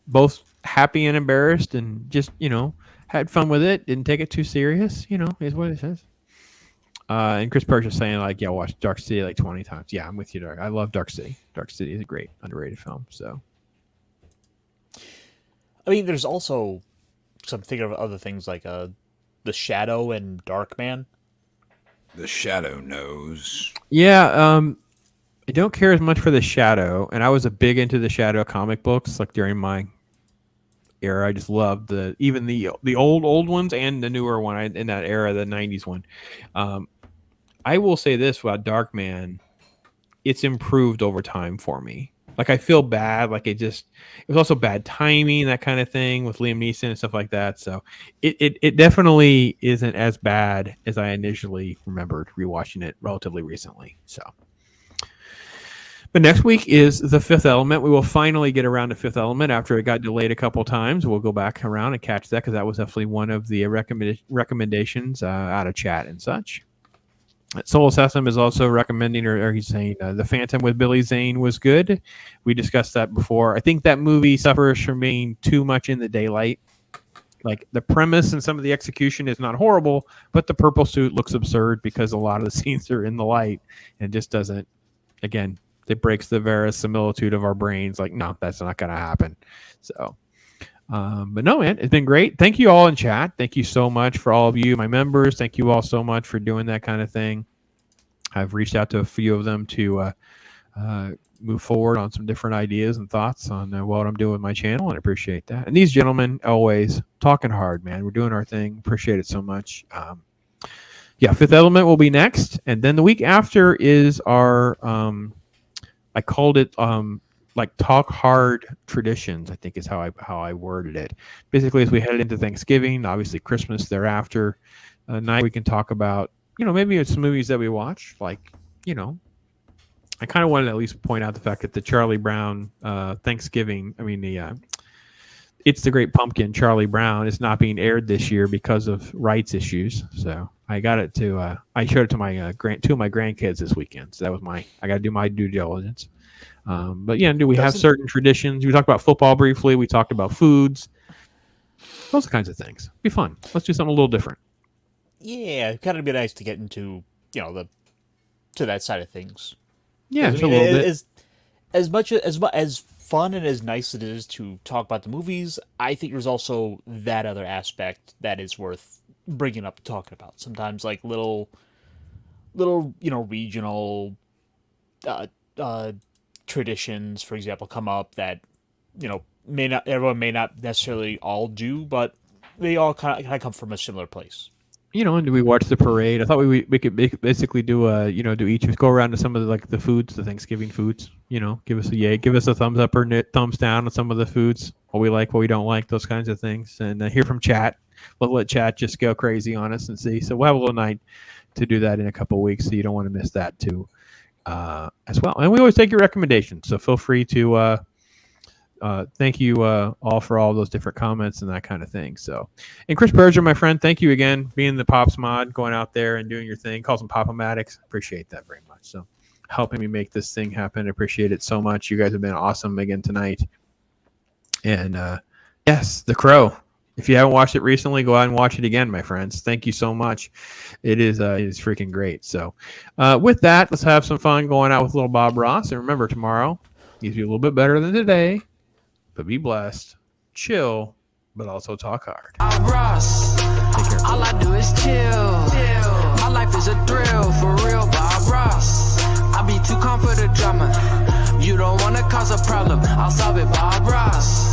Both happy and embarrassed, and just had fun with it. Didn't take it too serious. Is what it says. And Chris Perch is saying like, yeah, watch Dark City like 20 times. Yeah, I'm with you, Dark. I love Dark City. Dark City is a great underrated film. So, I mean, there's also some thinking of other things like The Shadow and Darkman. The Shadow knows. yeah, I don't care as much for The Shadow, and I was a big into The Shadow comic books like during my era. I just loved even the old ones and the newer one in that era, the 90s one. I will say this about Darkman, it's improved over time for me. Like, I feel bad, like it was also bad timing, that kind of thing with Liam Neeson and stuff like that. So it definitely isn't as bad as I initially remembered rewatching it relatively recently. So, but next week is The Fifth Element. We will finally get around to Fifth Element after it got delayed a couple times. We'll go back around and catch that because that was definitely one of the recommendations out of chat and such. Soul Assassin is also recommending, or he's saying, The Phantom with Billy Zane was good. We discussed that before. I think that movie suffers from being too much in the daylight. Like, the premise and some of the execution is not horrible, but the purple suit looks absurd because a lot of the scenes are in the light and just doesn't, again, it breaks the verisimilitude of our brains. Like, no, that's not going to happen. So, but no, man, it's been great. Thank you all in chat. Thank you so much for all of you, my members. Thank you all so much for doing that kind of thing. I've reached out to a few of them to move forward on some different ideas and thoughts on what I'm doing with my channel, and I appreciate that. And these gentlemen always talking hard, man. We're doing our thing. Appreciate it so much. Yeah, Fifth Element will be next, and then the week after is our I called it like Talk Hard Traditions, I think is how I worded it. Basically, as we head into Thanksgiving, obviously Christmas thereafter, night we can talk about, maybe it's some movies that we watch. Like, I kind of wanted to at least point out the fact that the Charlie Brown Thanksgiving, the It's the Great Pumpkin, Charlie Brown, is not being aired this year because of rights issues. So I got it to. I showed it to my two of my grandkids this weekend. So that was I got to do my due diligence. But yeah, do we have certain traditions? We talked about football briefly. We talked about foods. Those kinds of things. Be fun. Let's do something a little different. Yeah, kind of be nice to get into to that side of things. Yeah, just a little bit. As much as fun and as nice as it is to talk about the movies, I think there's also that other aspect that is worth bringing up and talking about. Sometimes like little regional traditions, for example, come up that everyone may not necessarily all do, but they all kind of come from a similar place. And do we watch the parade? I thought we could basically do do each go around to some of the foods, the Thanksgiving foods. Give us a yay, give us a thumbs up or thumbs down on some of the foods, what we like, what we don't like, those kinds of things, and hear from chat. We'll let chat just go crazy on us and see. So we'll have a little night to do that in a couple of weeks, so you don't want to miss that too, as well. And we always take your recommendations, so feel free to. Thank you all for all those different comments and that kind of thing. So, and Chris Berger, my friend, thank you again being the Pops mod, going out there and doing your thing. Calls them Pop-O-Matics. Appreciate that very much. So, helping me make this thing happen. Appreciate it so much. You guys have been awesome again tonight. And yes, The Crow. If you haven't watched it recently, go out and watch it again, my friends. Thank you so much. It is freaking great. So, with that, let's have some fun going out with little Bob Ross. And remember, tomorrow needs to be a little bit better than today. But be blessed, chill, but also talk hard. I'm Ross. Take care. All I do is chill. My life is a thrill, for real, Bob Ross. I be too calm for the drama. You don't wanna cause a problem, I'll solve it, Bob Ross.